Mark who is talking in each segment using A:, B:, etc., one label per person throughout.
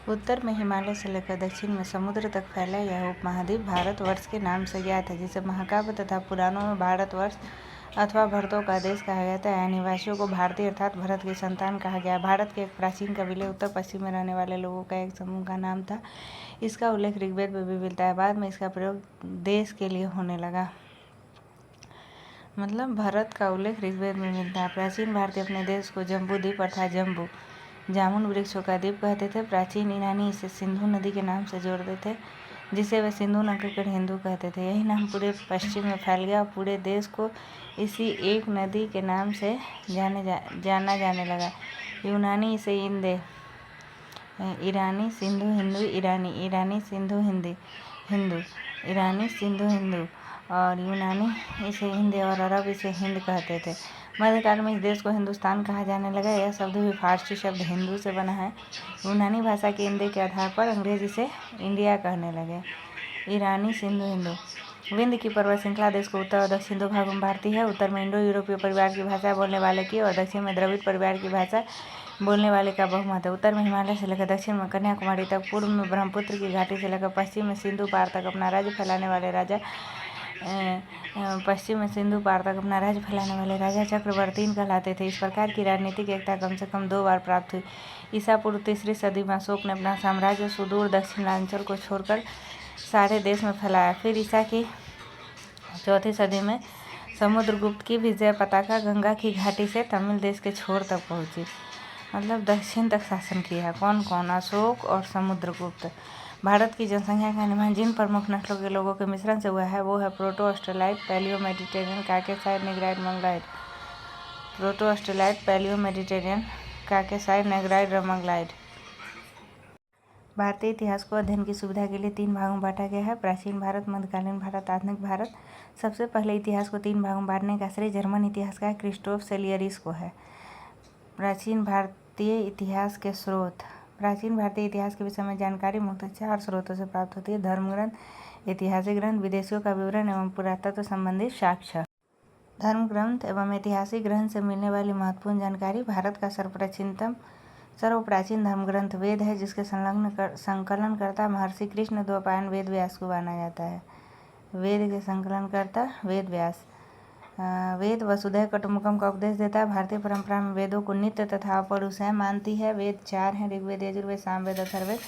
A: उत्तर में हिमालय से लेकर दक्षिण में समुद्र तक फैला यह उपमहाद्वीप भारतवर्ष के नाम से ज्ञात है, जिसे महाकाव्य तथा पुराणों में भारतवर्ष अथवा भरतों का देश कहा जाता है। यहाँ निवासियों को भारतीय अर्थात भरत की संतान कहा गया। भारत के एक प्राचीन कबीले उत्तर पश्चिम में रहने वाले लोगों का एक समूह का नाम था। इसका उल्लेख ऋग्वेद में भी मिलता है। बाद में इसका प्रयोग देश के लिए होने लगा। मतलब भरत का उल्लेख ऋग्वेद में मिलता है। प्राचीन भारतीय अपने देश को जम्बू द्वीप अर्थात जम्बू जामुन वृक्षों का द्वीप कहते थे। प्राचीन ईरानी इसे सिंधु नदी के नाम से जोड़ते थे, जिसे वे सिंधु नगरकर हिंदू कहते थे। यही नाम पूरे पश्चिम में फैल गया और पूरे देश को इसी एक नदी के नाम से जाना जाने लगा। यूनानी इसे इंदे, ईरानी सिंधु हिंदू, ईरानी सिंधु हिंदू, ईरानी सिंधु हिंदू और यूनानी इसे हिंद और अरब इसे हिंद कहते थे। मध्यकाल में इस देश को हिंदुस्तान कहा जाने लगा। यह शब्द भी फारसी शब्द हिंदू से बना है। यूनानी भाषा के इंदे के आधार पर अंग्रेज इसे इंडिया कहने लगे। ईरानी सिंधु हिंदू। विंध्य की पर्वत श्रृंखला देश को उत्तर और दक्षिण दो भागों में बांटती है। उत्तर में इंडो यूरोपीय परिवार की भाषा बोलने वाले की और दक्षिण में द्रविड़ परिवार की भाषा बोलने वाले का बहुमत है। उत्तर में हिमालय से लेकर दक्षिण में कन्याकुमारी तक, पूर्व में ब्रह्मपुत्र की घाटी से लेकर पश्चिम में सिंधु पार तक अपना राज्य फैलाने वाले राजा चक्रवर्ती कहलाते थे। इस प्रकार की राजनीतिक एकता कम से कम 2 बार प्राप्त हुई। ईसा पूर्व 3री सदी में अशोक ने अपना साम्राज्य सुदूर दक्षिणांचल को छोड़कर सारे देश में फैलाया। फिर ईसा की 4ठी सदी में समुद्रगुप्त की विजय पताका गंगा की घाटी से तमिल देश के छोर तक पहुंची। मतलब दक्षिण तक शासन किया। कौन कौन? अशोक और समुद्रगुप्त। भारत की जनसंख्या का निर्माण जिन प्रमुख नस्लों के लोगों के मिश्रण से हुआ है वो है proto australoid, paleo mediterranean, caucasoid, negroid, mongoloid. Proto australoid, paleo mediterranean, caucasoid, negroid और मंगलाइड। भारतीय इतिहास को अध्ययन की सुविधा के लिए 3 भागों में बांटा गया है। प्राचीन भारत, मध्यकालीन भारत, आधुनिक भारत। सबसे पहले इतिहास को 3 भागों में बांटने का श्रेय जर्मन इतिहासकार क्रिस्टोफ सेलियरिस को है। प्राचीन भारतीय इतिहास के स्रोत। प्राचीन भारतीय इतिहास के विषय में जानकारी मुख्यतः 4 स्रोतों से प्राप्त होती है: धर्म ग्रंथ, ऐतिहासिक ग्रंथ, विदेशियों का विवरण एवं पुरातत्व संबंधी साक्ष्य। धर्म ग्रंथ एवं ऐतिहासिक ग्रंथ से मिलने वाली महत्वपूर्ण जानकारी। भारत का सर्वप्राचीन धर्म ग्रंथ वेद है, जिसके संकलनकर्ता महर्षि कृष्ण द्वैपायन वेद व्यास को माना जाता है। वेद के संकलनकर्ता वेद व्यास। वेद वसुधैव कुटुम्बकम का उपदेश देता है। भारतीय परंपरा में वेदों को नित्य तथा अपौरुषेय मानती है। वेद 4 हैं: ऋग्वेद, यजुर्वेद, सामवेद, अथर्ववेद।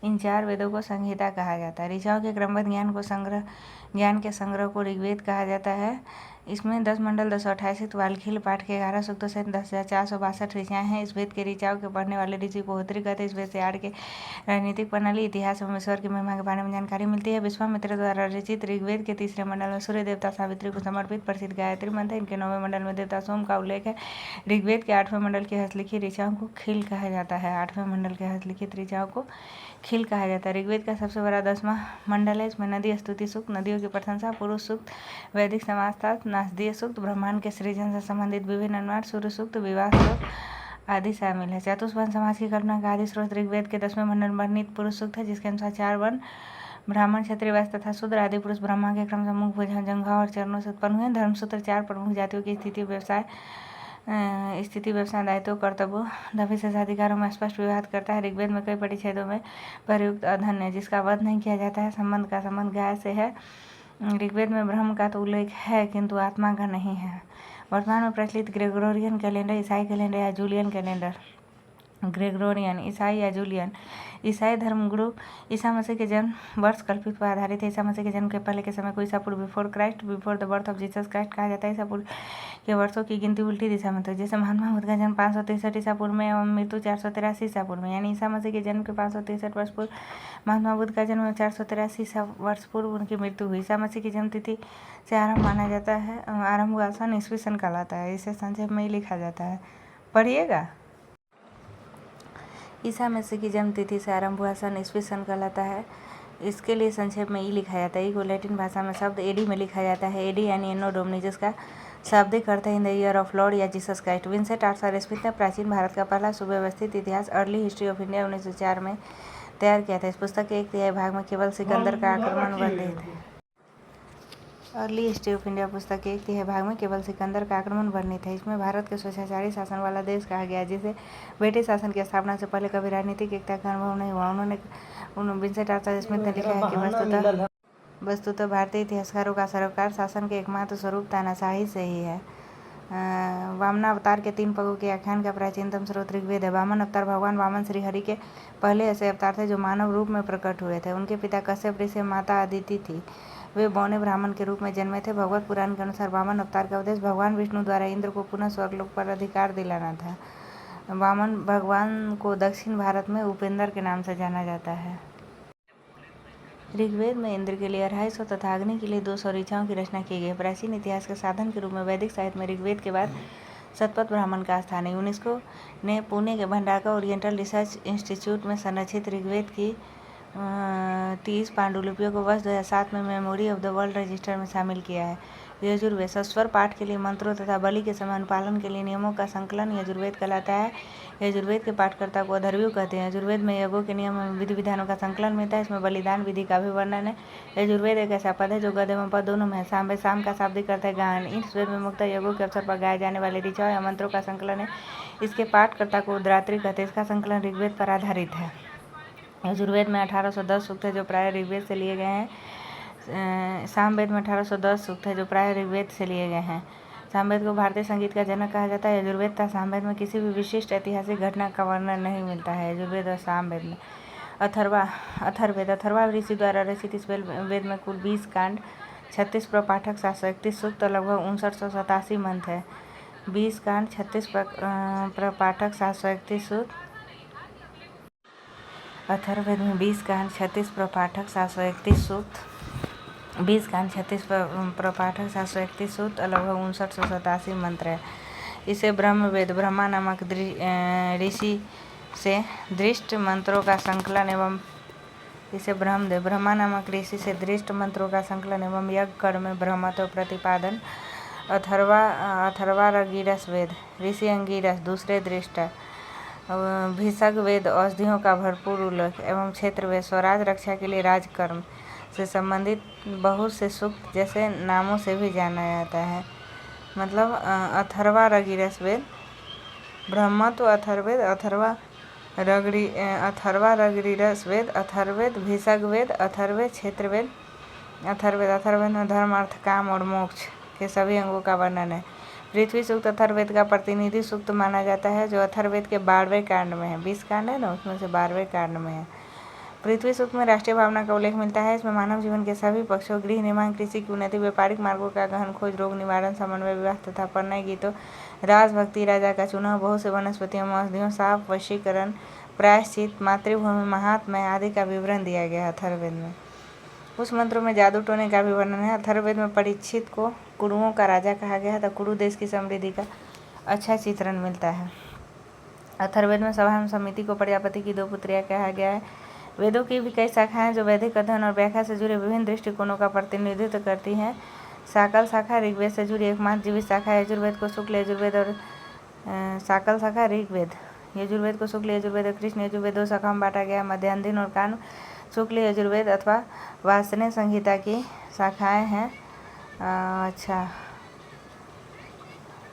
A: इन 4 वेदों को संहिता कहा जाता है। ऋचाओं के क्रमबद्ध ज्ञान के संग्रह को ऋग्वेद कहा जाता है। इसमें 10 मंडल, 228 वाल्खील पाठ के 11 सूक्तों सहित 10,462 ऋचाएँ हैं। इस वेद के ऋचाओं के पढ़ने वाले ऋषि को होत्री कहते हैं। इस वेद से आड़ के राजनीतिक प्रणाली, इतिहास एवं ईश्वर की महिमा के बारे में जानकारी मिलती है। विश्वामित्र द्वारा रचित ऋग्वेद के 3रे मंडल में सूर्य देवता सावित्री को समर्पित प्रसिद्ध गायत्री मंत्र है। इनके 9वें मंडल में देवता सोम का उल्लेख है। ऋग्वेद के 8वें मंडल की हस्तलिखित ऋचाओं को खील कहा जाता है। 8वें मंडल के हस्तलिखित ऋचाओं को खील कहा जाता है। ऋग्वेद का सबसे बड़ा 10वां मंडल है। इसमें नदी स्तुति सूक्त, नदियों की प्रशंसा, पुरुष सूक्त, वैदिक समाजशास्त्र, नासदीय सूक्त, ब्रह्मांड के सृजन से संबंधित विभिन्न अनुवाद, सूर्य सूक्त, विवाह सूक्त आदि शामिल है। चतुष्वर्ण समाज की कल्पना का आदि स्रोत ऋग्वेद के 10वें मंडल में वर्णित पुरुष सूक्त है, जिसके अनुसार 4 वर्ण ब्राह्मण, क्षत्रिय, वैश्य तथा शूद्र आदि पुरुष ब्रह्मा के क्रम से मुख, भुजा, जंघा और चरणों से उत्पन्न हुए। धर्मसूत्र 4 प्रमुख जातियों की स्थिति, व्यवसाय, दायित्व, कर्तव्यों तथा विशेषाधिकारों में स्पष्ट विवाद करता है। ऋग्वेद में कई परिच्छेदों में प्रयुक्त अधन है, जिसका वध नहीं किया जाता है। का संबंध गाय से है। ऋग्वेद में ब्रह्म का तो उल्लेख है, किंतु आत्मा का नहीं है। वर्तमान में प्रचलित ग्रेगोरियन कैलेंडर, ईसाई कैलेंडर या जूलियन कैलेंडर। ग्रेगोरियन, ईसाई या जूलियन। ईसाई धर्मगुरु ईसा मसीह के जन्म वर्ष कल्पित पर आधारित है। ईसा मसीह के जन्म के पहले के समय को ईसा पूर्व, before Christ, before the birth of Jesus Christ कहा जाता है। ईसा पूर्व के वर्षों की गिनती उल्टी दिशा में थी। जैसे महात्मा बुद्ध का जन्म 563 ईसा पूर्व में एवं मृत्यु 483 ईसा पूर्व में, यानी ईसा मसीह के जन्म के 563 वर्ष पूर्व महात्मा बुद्ध का जन्म 483 ईसा वर्ष पूर्व उनकी मृत्यु हुई। ईसा मसीह की जन्म तिथि से आरंभ माना जाता है। आरंभ हुआ सन ईस्वी सन कहलाता है। इसे संक्षेप में ही लिखा जाता है, पढ़िएगा। ईसा मसीह की जन्म तिथि से आरंभ हुआ सन ईस्वी सन कहलाता है। इसके लिए संक्षेप में ई लिखा जाता है। ई को लैटिन भाषा में शब्द एडी में लिखा जाता है। एडी यानी एनो डोमिनी, जिसका शाब्दिक अर्थ है in the year of lord या Jesus Christ. Vincent Arthur Smith ने प्राचीन भारत का पहला सुव्यवस्थित इतिहास अर्ली हिस्ट्री ऑफ इंडिया 1904 में तैयार किया था। इस पुस्तक के 1/3 भाग में केवल सिकंदर का आक्रमण वर्णित है। अर्ली हिस्ट्री ऑफ इंडिया पुस्तक के 1 तिहाई भाग में केवल सिकंदर का आक्रमण वर्णित है। इसमें भारत के स्वेच्छाचारी शासन वाला देश कहा गया है, जिसे ब्रिटिश शासन की स्थापना से पहले कभी राजनीतिक एकता का अनुभव नहीं हुआ। विंसेंट आर्थर स्मिथ ने लिखा है कि वस्तुतः भारतीय इतिहासकारों का सरोकार शासन के एकमात्र स्वरूप तानाशाही से ही है। वामनावतार के 3 पगों के आख्यान का प्राचीनतम स्रोत ऋग्वेद है। वामन अवतार भगवान वामन श्री हरि के पहले ऐसे अवतार थे जो मानव रूप में प्रकट हुए थे। उनके पिता कश्यप ऋषि, माता अदिति थी। वे बौने ब्राह्मण के रूप में जन्मे थे। भगवत पुराण के अनुसार वामन अवतार का उद्देश्य भगवान विष्णु द्वारा इंद्र को पुनः स्वर्गलोक पर अधिकार दिलाना था। वामन भगवान को दक्षिण भारत में उपेंद्र के नाम से जाना जाता है। ऋग्वेद में इंद्र के लिए 250 तथा अग्नि के लिए 200 ऋचाओं की रचना की गई। प्राचीन इतिहास के साधन के रूप में वैदिक साहित्य में ऋग्वेद के बाद शतपथ ब्राह्मण का स्थान है। यूनेस्को ने पुणे के भंडारकर ओरिएंटल रिसर्च इंस्टीट्यूट में संरक्षित ऋग्वेद की 30 पांडुलिपियों को वर्ष 2007 में memory of the world register में शामिल किया है। यजुर्वेद सस्वर पाठ के लिए मंत्रों तथा बलि के समय अनुपालन के लिए नियमों का संकलन यजुर्वेद कहलाता है। यजुर्वेद के पाठकर्ता को अथर्वयु कहते हैं। यजुर्वेद में यज्ञों के नियम एवं विधि विधानों का संकलन मिलता है। इसमें बलिदान विधि का भी वर्णन है। यजुर्वेद एक ऐसा पद है जो गद एवं पद दोनों में है। सामवेद शाम का शाब्दिक अर्थ है गायन। इस वेद में मुख्यतः यज्ञों के अवसर पर गाए जाने वाले ऋचाओं या मंत्रों का संकलन है। इसके पाठकर्ता को उद्रात्री कहते हैं। इसका संकलन ऋग्वेद पर आधारित है। यजुर्वेद में 1810 सूक्त है जो प्राय ऋग्वेद से लिए गए हैं। सामवेद में 1810 सूक्त है जो प्राय ऋग्वेद से लिए गए हैं। सामवेद को भारतीय संगीत का जनक कहा जाता है। यजुर्वेद तथा सामवेद में किसी भी विशिष्ट ऐतिहासिक घटना का वर्णन नहीं मिलता है। यजुर्वेद और सामवेद में अथर्ववेद अथर्वा ऋषि द्वारा रचित इस वेद में कुल 20 कांड, 36 प्रपाठक, 731 सूक्त और लगभग 5987 मंत्र है। 20 कांड, 36 प्रपाठक, 731 सूक्त। अथर्ववेद में 20 कांड, 36 प्रपाठक, 731 सूक्त, 20 कांड, 36 प्रपाठक, 731 सूक्त और लगभग 5987 मंत्र है। इसे ब्रह्मवेद ब्रह्मा नामक ऋषि से दृष्ट मंत्रों का संकलन एवं ब्रह्मा नामक ऋषि से दृष्ट मंत्रों का संकलन एवं यज्ञ कर्म में ब्रह्मत्व प्रतिपादन। अथर्वारगिरस वेद ऋषि अंगिरस दूसरे दृष्ट। भिषग वेद औषधियों का भरपूर उल्लेख एवं क्षेत्र वेद स्वराज रक्षा के लिए राजकर्म से संबंधित बहुत से सूक्त जैसे नामों से भी जाना जाता है। मतलब अथर्वारगिरस वेद ब्रह्मत्व अथर्वेद, अथर्वारगिरस वेद अथर्वेद, भिषग वेद अथर्वेद, क्षेत्रवेद अथर्वेद में धर्म अर्थ काम और मोक्ष के सभी अंगों का वर्णन है। पृथ्वी सूक्त अथर्वेद का प्रतिनिधि सूक्त माना जाता है जो अथर्वेद के 12वें कांड में है। 20 कांड है ना, उसमें से 12वें कांड में है। पृथ्वी सूक्त में राष्ट्रीय भावना का उल्लेख मिलता है। इसमें मानव जीवन के सभी पक्षों, गृह निर्माण, कृषि की उन्नति, व्यापारिक मार्गों का गहन खोज, रोग निवारण, समन्वय, विवाह तथा परिणय गीतों, राजभक्ति, राजा का चुनाव, बहुत से वनस्पतियों, औषधियों, साप, वशीकरण, प्रायश्चित, मातृभूमि, महात्म्य आदि का विवरण दिया गया है अथर्ववेद में। कुछ मंत्रों में जादू टोने का भी वर्णन है। अथर्ववेद में परीक्षित को कुरुओं का राजा कहा गया है, तो कुरु देश की समृद्धि का अच्छा चित्रण मिलता है। अथर्ववेद में सभा एवं समिति को प्रजापति की 2 पुत्रियां कहा गया है। वेदों की भी कई शाखाएं जो वैदिक अध्ययन और व्याख्या से जुड़े विभिन्न दृष्टिकोणों का प्रतिनिधित्व करती हैं। शाकल शाखा ऋग्वेद से जुड़ी एकमात्र जीवित शाखा है। यजुर्वेद को शुक्ल यजुर्वेद और शाकल शाखा ऋग्वेद, यजुर्वेद को शुक्ल यजुर्वेद और कृष्ण यजुर्वेद 2 शाखाओं में बांटा गया। मध्यान्ह और कान शुक्ल यजुर्वेद अथवा वासने संहिता की शाखाएं हैं।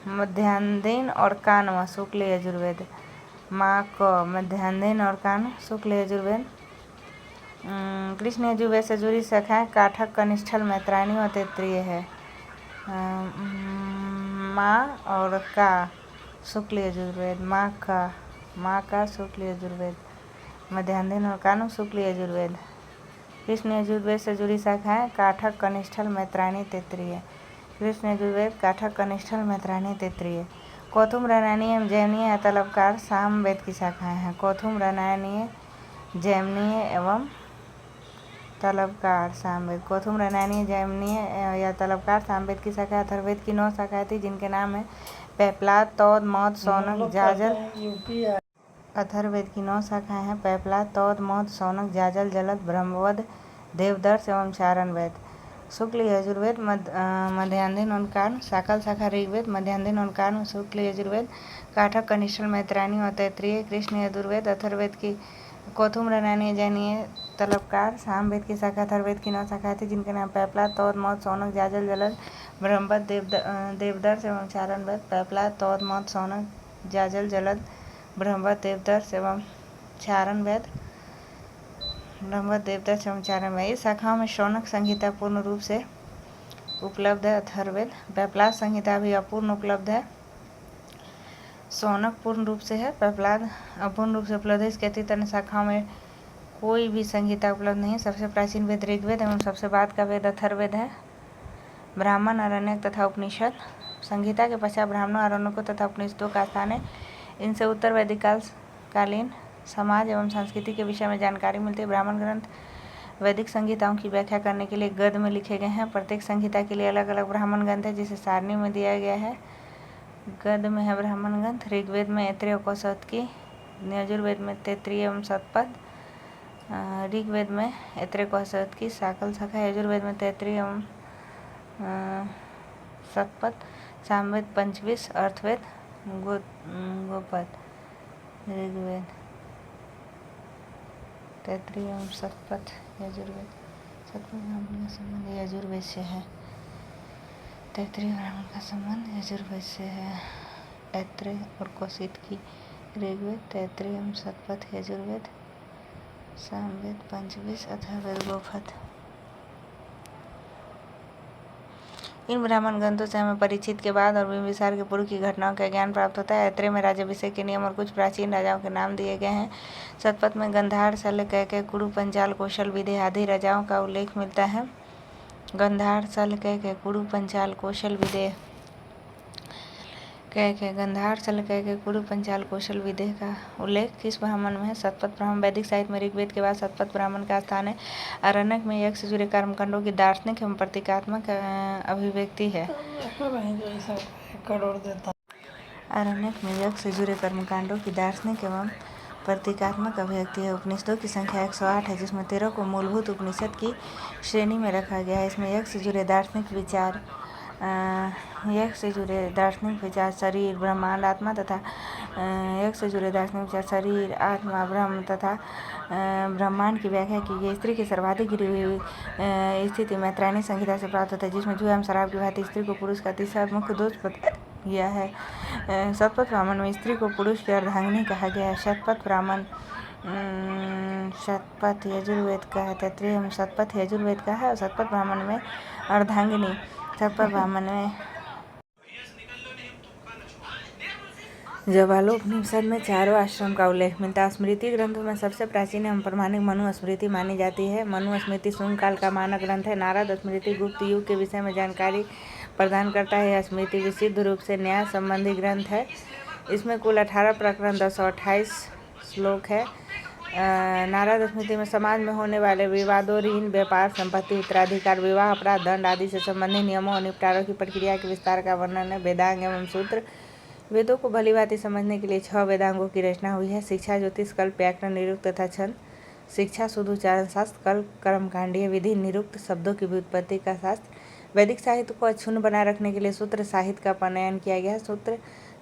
A: मध्यान्ह और कान शुक्ल यजुर्वेद, मध्यान्ह और कान शुक्ल यजुर्वेद। कृष्ण यजुर्वेद से जुड़ी शाखाएं काठक, कनिष्ठल, मैत्रायणी और तैत्तिरीय है। माँ और का शुक्ल यजुर्वेद, माँ का शुक्ल यजुर्वेद, मध्यान्ह और कान शुक्ल यजुर्वेद। कृष्ण यजुर्वेद से जुड़ी शाखाएं काठक, कनिष्ठल, मैत्रायणी, तैत्तिरीय। कृष्ण यजुर्वेद काठक, कनिष्ठल, मैत्रायणी, तैत्तिरीय। कौथुम, रामायणीय एवं जैमिनीय या तलबकार सामवेद की शाखाएं हैं। कौथुम, रामायणीय, जैमिनीय एवं तलबकार सामवेद। कौथुम, रामायणीय, जैमिनीय या तलबकार सामवेद की शाखा अथर्ववेद की 9 शाखाएं थी, जिनके नाम है पेपलाद, तौद, मौद, शौनक, जाजल। अथर्ववेद की 9 शाखाएं हैं पेपलाद, तौद, मौद, शौनक, जाजल, जलद, ब्रह्मवद, देवदर्श एवं चारण वेद। शुक्ल यजुर्वेद मध्यान्ह और कान। शाकल शाखा ऋग्वेद मध्यान्ह और कान। शुक्ल यजुर्वेद काठक, कनिष्ठल, मैत्रायणी और तैत्तिरीय। कृष्ण यजुर्वेद अथर्ववेद की कौथुम, रामायणीय, जैमिनीय तलबकार। सामवेद की शाखा अथर्ववेद की 9 शाखाएं थी जिनके नाम पैपला, तौद, मौत, शौनक, जाजल, जलद, ब्रह्मवद, देवदर्श एवं चारणवेद। पैपला, तौद, मौत, शौनक, जाजल, जलद, ब्रह्मवद, देवदर्श एवं चारणवेद। ब्रह्मवद, देवदर्श एवं चारणवेद। इस शाखाओं में शौनक संहिता पूर्ण रूप से उपलब्ध है। अथर्ववेद। पैपलाद संहिता भी अपूर्ण उपलब्ध है। शौनक पूर्ण रूप से है, पैपलाद अपूर्ण रूप से उपलब्ध है। इसके अतिरिक्त अन्य शाखाओं में कोई भी संहिता उपलब्ध नहीं है। सबसे प्राचीन वेद ऋग्वेद एवं सबसे बाद का वेद अथर्ववेद है। ब्राह्मण, आरण्यक तथा उपनिषद। संहिता के पश्चात ब्राह्मणों, आरण्यकों तथा उपनिषदों का स्थान है। इनसे उत्तर वैदिक कालीन समाज एवं संस्कृति के विषय में जानकारी मिलती है। ब्राह्मण ग्रंथ वैदिक संहिताओं की व्याख्या करने के लिए गद्य में लिखे गए हैं। प्रत्येक संहिता के लिए अलग अलग ब्राह्मण ग्रंथ है जिसे सारणी में दिया गया है। गद्य में है ब्राह्मण ग्रंथ। ऋग्वेद में ऐत्रेय और कौशिकी, यजुर्वेद में तैत्तिरीय एवं शतपथ। ऋग्वेद में ऐत्रेय कौशिकी शाकल शाखा, यजुर्वेद में तैत्तिरीय एवं शतपथ। सामवेद, पंचविश, अर्थवेद, गोपद। ऋग्वेद तैत्तिरीय एवं शतपथ, यजुर्वेद। शतपथ ब्राह्मण का संबंध यजुर्वेद से है। तैत्तिरीय ब्राह्मण का संबंध यजुर्वेद से है। ऐत्रेय और कौशिकी ऋग्वेद, तैत्तिरीय एवं शतपथ यजुर्वेद। सामवेद, पंचविश, अथर्ववेद, गोपद। इन ब्राह्मण ग्रंथों से हमें परीक्षित के बाद और बिंबिसार के पूर्व की घटनाओं का ज्ञान प्राप्त होता है। ऐत्रेय में राज्याभिषेक के नियम और कुछ प्राचीन राजाओं के नाम दिए गए हैं। शतपथ में गंधार, शल्य, कैकेय, कुरु, पंचाल, कौशल, विदेह आदि राजाओं का उल्लेख मिलता है। गंधार, शल्य, कैकेय, कुरु, पंचाल, कौशल, विदेह। कैकेय, गंधार, शल्य, कैकेय, कुरु, पंचाल, कौशल, विदेह का उल्लेख किस ब्राह्मण में है? शतपथ ब्राह्मण। वैदिक साहित्य में ऋग्वेद के बाद शतपथ ब्राह्मण का स्थान है। आरण्यक में यज्ञ से जुड़े कर्मकांडों की दार्शनिक एवं प्रतीकात्मक अभिव्यक्ति है। आरण्यक में यज्ञ से जुड़े कर्मकांडों की दार्शनिक एवं प्रतीकात्मक अभिव्यक्ति है। उपनिषदों की संख्या 108 है जिसमें 13 को मूलभूत उपनिषद की श्रेणी में रखा गया है। इसमें यज्ञ से जुड़े दार्शनिक विचार शरीर, ब्रह्मांड, आत्मा तथा यज्ञ से जुड़े दार्शनिक विचार शरीर, आत्मा, ब्रह्म तथा ब्रह्मांड की व्याख्या की गई। स्त्री की सर्वाधिक गिरी हुई स्थिति मैत्रायणी संहिता से प्राप्त होता है जिसमें जुआ एवं शराब की भांति स्त्री को पुरुष का तीसरा मुख्य दोष बताया गया है। शतपथ ब्राह्मण में स्त्री को पुरुष की अर्धांगिनी कहा गया है। शतपथ ब्राह्मण शतपथ यजुर्वेद का है। तैत्तिरीय एवं शतपथ यजुर्वेद का है और शतपथ ब्राह्मण में अर्धांगिनी। शतपथ ब्राह्मण में जवालोपनिषद में चारों आश्रम का उल्लेख मिलता है। स्मृति ग्रंथों में सबसे प्राचीन एवं प्रमाणिक मनु स्मृति मानी जाती है। मनु स्मृति शुंग काल का मानक ग्रंथ है। नारद स्मृति गुप्त युग के विषय में जानकारी प्रदान करता है। यह स्मृति विशुद्ध रूप से न्याय संबंधी ग्रंथ है। इसमें कुल 18 प्रकरण 228 श्लोक है। नारद स्मृति में समाज में होने वाले विवादों, ऋण, व्यापार, संपत्ति, उत्तराधिकार, विवाह, अपराध, दंड आदि से संबंधित नियमों और निपटारों की प्रक्रिया के विस्तार का वर्णन है। वेदांग एवं सूत्र। वेदों को भलीभांति समझने के लिए 6 वेदांगों की रचना हुई है। शिक्षा, ज्योतिष, कल्प, व्याकरण, निरुक्त तथा छंद। शिक्षा शुद्ध उच्चारण शास्त्र, कल्प कर्मकांडीय विधि, निरुक्त शब्दों की व्युत्पत्ति का शास्त्र। वैदिक साहित्य को अक्षुण्ण बनाए रखने के लिए सूत्र साहित्य का प्रणयन किया गया है। सूत्र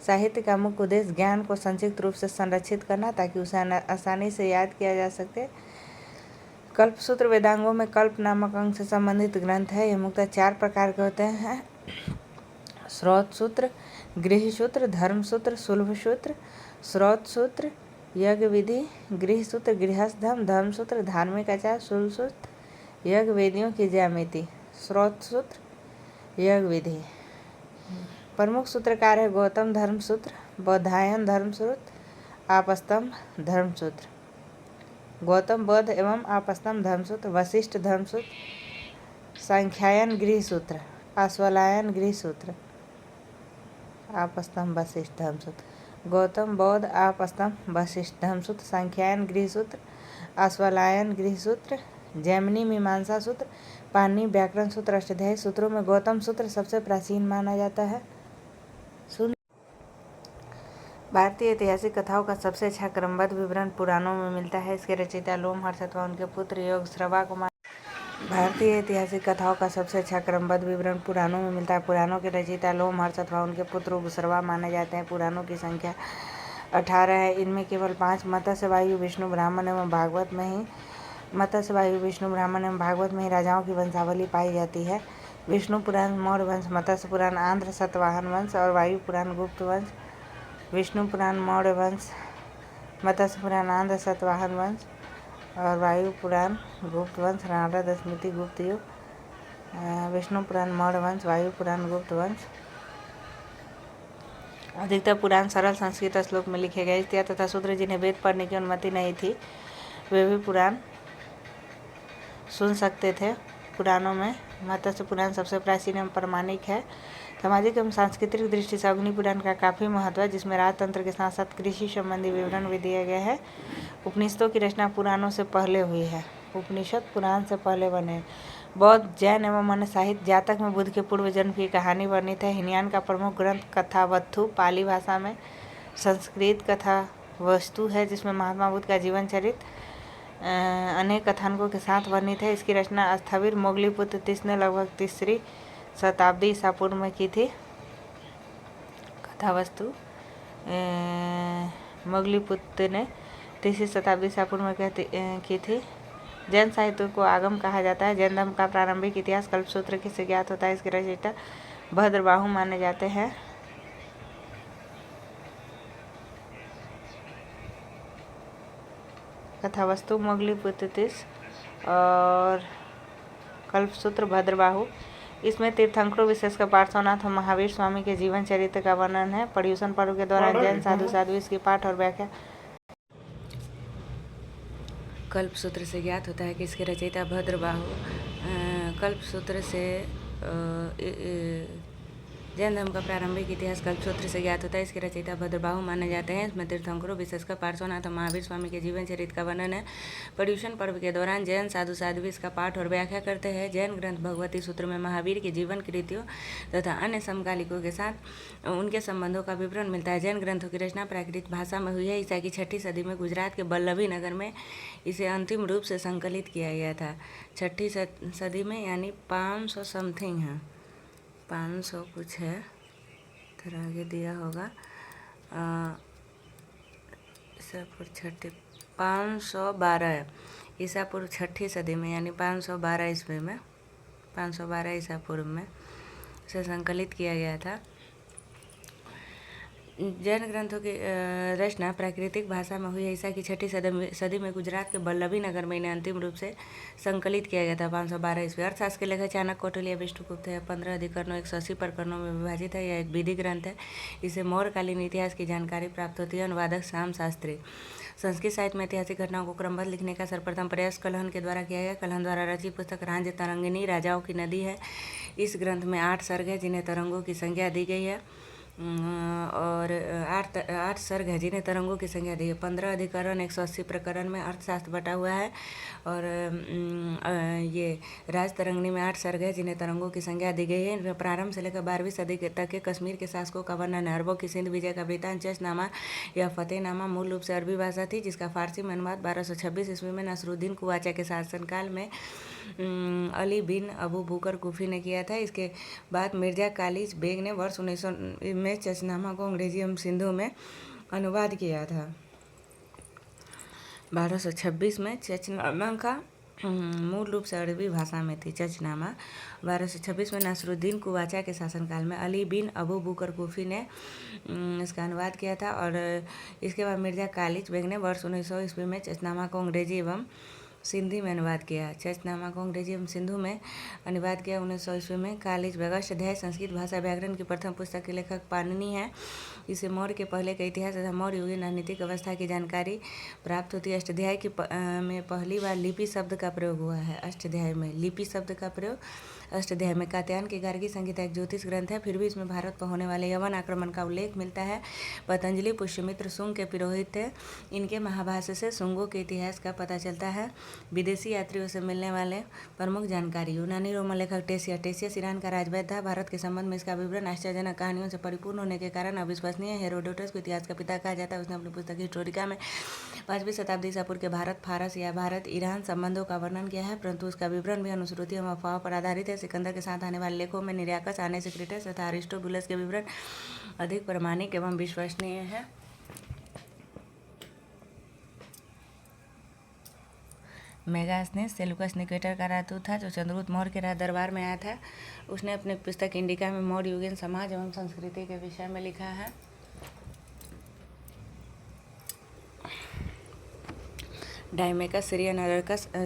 A: साहित्य का मुख्य उद्देश्य ज्ञान को संक्षिप्त रूप से संरक्षित करना ताकि उसे आसानी से याद किया जा सके। कल्पसूत्र वेदांगों में कल्प नामक अंग से संबंधित ग्रंथ है। यह मुख्यतः 4 प्रकार के होते हैं: श्रौत सूत्र, गृह सूत्र, धर्म सूत्र, शुल्भ सूत्र। श्रौत सूत्र यज्ञ विधि, गृह सूत्र गृहस्थ धर्म सूत्र धार्मिक आचार, शुल्भ सूत्र यज्ञ वेदियों की ज्यामिति, श्रौत सूत्र यज्ञ विधि। प्रमुख सूत्रकार है गौतम धर्म सूत्र, बौधायन धर्म सूत्र, आपस्तंभ धर्म सूत्र। गौतम बौद्ध एवं आपस्तंभ धर्म सूत्र, वशिष्ठ धर्म सूत्र, सांख्यायन गृह सूत्र, आश्वलायन गृह सूत्र, आपस्तंभ वशिष्ठ धर्म सूत्र। गौतम बौद्ध आपस्तंभ वशिष्ठ धर्म सूत्र, सांख्यायन गृह सूत्र, आश्वलायन गृह सूत्र, जैमिनी मीमांसा सूत्र, पाणिनि व्याकरण सूत्र। अष्टाध्यायी सूत्रों में गौतम सूत्र सबसे प्राचीन माना जाता है। भारतीय ऐतिहासिक कथाओं का सबसे अच्छा क्रमबद्ध विवरण पुराणों में मिलता है। इसके रचयिता लोमहर्ष अथवा उनके पुत्र योगश्रवा को भारतीय ऐतिहासिक कथाओं का सबसे अच्छा क्रमबद्ध विवरण पुराणों में मिलता है। पुराणों के रचयिता लोमहर्ष अथवा उनके पुत्र योगश्रवा माने जाते हैं। पुराणों की संख्या 18 है। इनमें केवल 5 मत्स्य, वायु, विष्णु, ब्राह्मण एवं भागवत में ही मत्स्य, वायु, विष्णु, ब्राह्मण एवं भागवत में ही राजाओं की वंशावली पाई जाती है। विष्णु पुराण मौर्य वंश, मत्स्य पुराण आंध्र सतवाहन वंश और वायु पुराण गुप्त वंश। विष्णु पुराण मौर्य वंश, मत्स्य पुराण आंध्र सतवाहन वंश और वायु पुराण गुप्त वंश, नारद स्मृति गुप्त युग। विष्णु पुराण मौर्य वंश, वायु पुराण गुप्त वंश। अधिकतर पुराण सरल संस्कृत श्लोक में लिखे गए थे तथा शूद्र जिन्हें वेद पढ़ने की अनुमति नहीं थी वे भी पुराण सुन सकते थे। पुराणों में मत्स्य पुराण सबसे प्राचीन एवं प्रामाणिक है। सामाजिक एवं सांस्कृतिक दृष्टि से अग्नि पुराण का काफ़ी महत्व है, जिसमें राजतंत्र के साथ साथ कृषि संबंधी विवरण भी दिए गए हैं। उपनिषदों की रचना पुराणों से पहले हुई है। उपनिषद पुराण से पहले बने। बौद्ध, जैन एवं अन्य साहित्य जातक में बुद्ध के पूर्व जन्म की कहानी वर्णित है। हिनयान का प्रमुख ग्रंथ कथावस्तु पाली भाषा में संस्कृत कथावस्तु है, जिसमें महात्मा बुद्ध का जीवन चरित्र अनेक कथानकों के साथ वर्णित है। इसकी रचना स्थविर मोगलीपुत्र तीस ने लगभग 3री शताब्दी ईसा पूर्व में की थी। कथावस्तु मोगलीपुत्र ने 3री शताब्दी ईसा पूर्व में की थी। जैन साहित्य को आगम कहा जाता है। जैन धर्म का प्रारंभिक इतिहास कल्पसूत्र से ज्ञात होता है। इसके रचयिता भद्रबाहु माने जाते हैं। कथावस्तु मोगलीपुत्र 30 और कल्पसूत्र भद्रबाहु। इसमें तीर्थंकरों विशेषकर पार्श्वनाथ और महावीर स्वामी के जीवन चरित्र का वर्णन है। पर्युषण पर्व के दौरान जैन साधु साध्वी इसकी पाठ और व्याख्या कल्पसूत्र से ज्ञात होता है कि इसके रचयिता भद्रबाहु। कल्पसूत्र से जैन धर्म का प्रारंभिक इतिहास कल्पसूत्र से ज्ञात होता है। इसके रचयिता भद्रबाहु माने जाते हैं। इसमें तीर्थंकरों विशेषकर पार्श्वनाथ और महावीर स्वामी के जीवन चरित्र का वर्णन है। पर्युषण पर्व के दौरान जैन साधु साध्वी इसका पाठ और व्याख्या करते हैं। जैन ग्रंथ भगवती सूत्र में महावीर की जीवन कृतियों तथा अन्य समकालिकों के साथ उनके संबंधों का विवरण मिलता है। जैन ग्रंथों की रचना प्राकृत भाषा में हुई है। ईसा की 6ठी सदी में गुजरात के बल्लभी नगर में इसे अंतिम रूप से संकलित किया गया था। 6ठी सदी में यानी 500 समथिंग है, 500 कुछ है, थोड़ा आगे दिया होगा। ईसापुर 512 है। ईसापुर 6ठी सदी में यानी 512 ईस्वी में, 512 ईसा पूर्व में इसे संकलित किया गया था। जैन ग्रंथों की रचना प्राकृतिक भाषा में हुई है। ईसा की 6ठी सदी में गुजरात के बल्लभी नगर में इन्हें अंतिम रूप से संकलित किया गया था 512 ईस्वी। अर्थशास्त्र के लेखक चाणक्य, कौटिल्य, विष्णुगुप्त है। 15 अधिकरणों 180 प्रकरणों में विभाजित है। यह एक विधि ग्रंथ है। इसे मौर्यकालीन इतिहास की जानकारी प्राप्त होती है। अनुवादक श्याम शास्त्री। संस्कृत साहित्य में ऐतिहासिक घटनाओं को क्रमबद्ध लिखने का सर्वप्रथम प्रयास कलहन के द्वारा किया गया। कलहन द्वारा रचित पुस्तक राज्य तरंगिनी राजाओं की नदी है। इस ग्रंथ में 8 सर्ग है जिन्हें तरंगों की संज्ञा दी गई है और 8 सर्ग है जिन्हें तरंगों की संज्ञा दी है। 15 अधिकरण 180 प्रकरण में अर्थशास्त्र बटा हुआ है और ये राज तरंगिनी में 8 सर्ग है जिन्हें तरंगों की संज्ञा दी गई है। इनमें प्रारंभ से लेकर 12वीं सदी तक के कश्मीर के शासकों का वर्णन है। अरबों की सिंध विजय का वृत्तांत चचनामा या फतेहनामा मूल रूप से अरबी भाषा थी, जिसका फारसी में अनुवाद 1226 ईस्वी में नसरुद्दीन कुवाचा के शासनकाल में अली बिन अबू बुकर कुफी ने किया था। इसके बाद मिर्जा कालिज बेग ने वर्ष 1900 में चचनामा को अंग्रेजी एवं सिंधु में अनुवाद किया था। 1226 में चचनामा का मूल रूप से अरबी भाषा में थी। चचनामा 1226 में नसरुद्दीन कुवाचा के शासनकाल में अली बिन अबू बुकर कुफी ने इसका अनुवाद किया था और इसके बाद मिर्जा कालिज बेग ने वर्ष 1900 ईस्वी में चचनामा को अंग्रेजी एवं सिंधी में अनुवाद किया। चचनामा को अंग्रेजी एवं सिंधु में अनुवाद किया 1900 ईस्वी में। कालिज बेग अष्टाध्यायी संस्कृत भाषा व्याकरण की प्रथम पुस्तक के लेखक पाणिनि है। इसे मौर्य के पहले का इतिहास तथा मौर्य युगीन राजनीतिक अवस्था की जानकारी प्राप्त होती है। अष्टाध्यायी में पहली बार लिपि शब्द का प्रयोग हुआ है। अष्टाध्यायी में लिपि शब्द का प्रयोग अष्टाध्यायी में। कात्यायन की गार्गी संहिता एक ज्योतिष ग्रंथ है, फिर भी इसमें भारत पर होने वाले यवन आक्रमण का उल्लेख मिलता है। पतंजलि पुष्यमित्र शुंग के पुरोहित थे। इनके महाभाष्य से शुंगों के इतिहास का पता चलता है। विदेशी यात्रियों से मिलने वाले प्रमुख जानकारी। यूनानी रोमन लेखक टेसियस ईरान का राजवैद्य था। भारत के संबंध में इसका विवरण आश्चर्यजनक कहानियों से परिपूर्ण होने के कारण अविश्वसनीय है। हेरोडोटस को इतिहास का पिता कहा जाता है। उसने अपनी पुस्तक हिस्टोरिका में 5वीं शताब्दी ईसा पूर्व के भारत फारस या भारत ईरान संबंधों का वर्णन किया है, परंतु उसका विवरण भी अनुश्रुति एवं अफवाह पर आधारित है। सिकंदर के साथ आने वाले लेखों में निराकस आने से क्रेटस तथा अरिस्टोबुलस के विवरण अधिक प्रामाणिक एवं विश्वसनीय है। मेगास्थनीज सेलुकस निकेटर का राजदूत था जो चंद्रगुप्त मौर्य के राज दरबार में आया था। उसने अपनी पुस्तक इंडिका में मौर्य युगीन समाज एवं संस्कृति के विषय में लिखा है। डायमेकस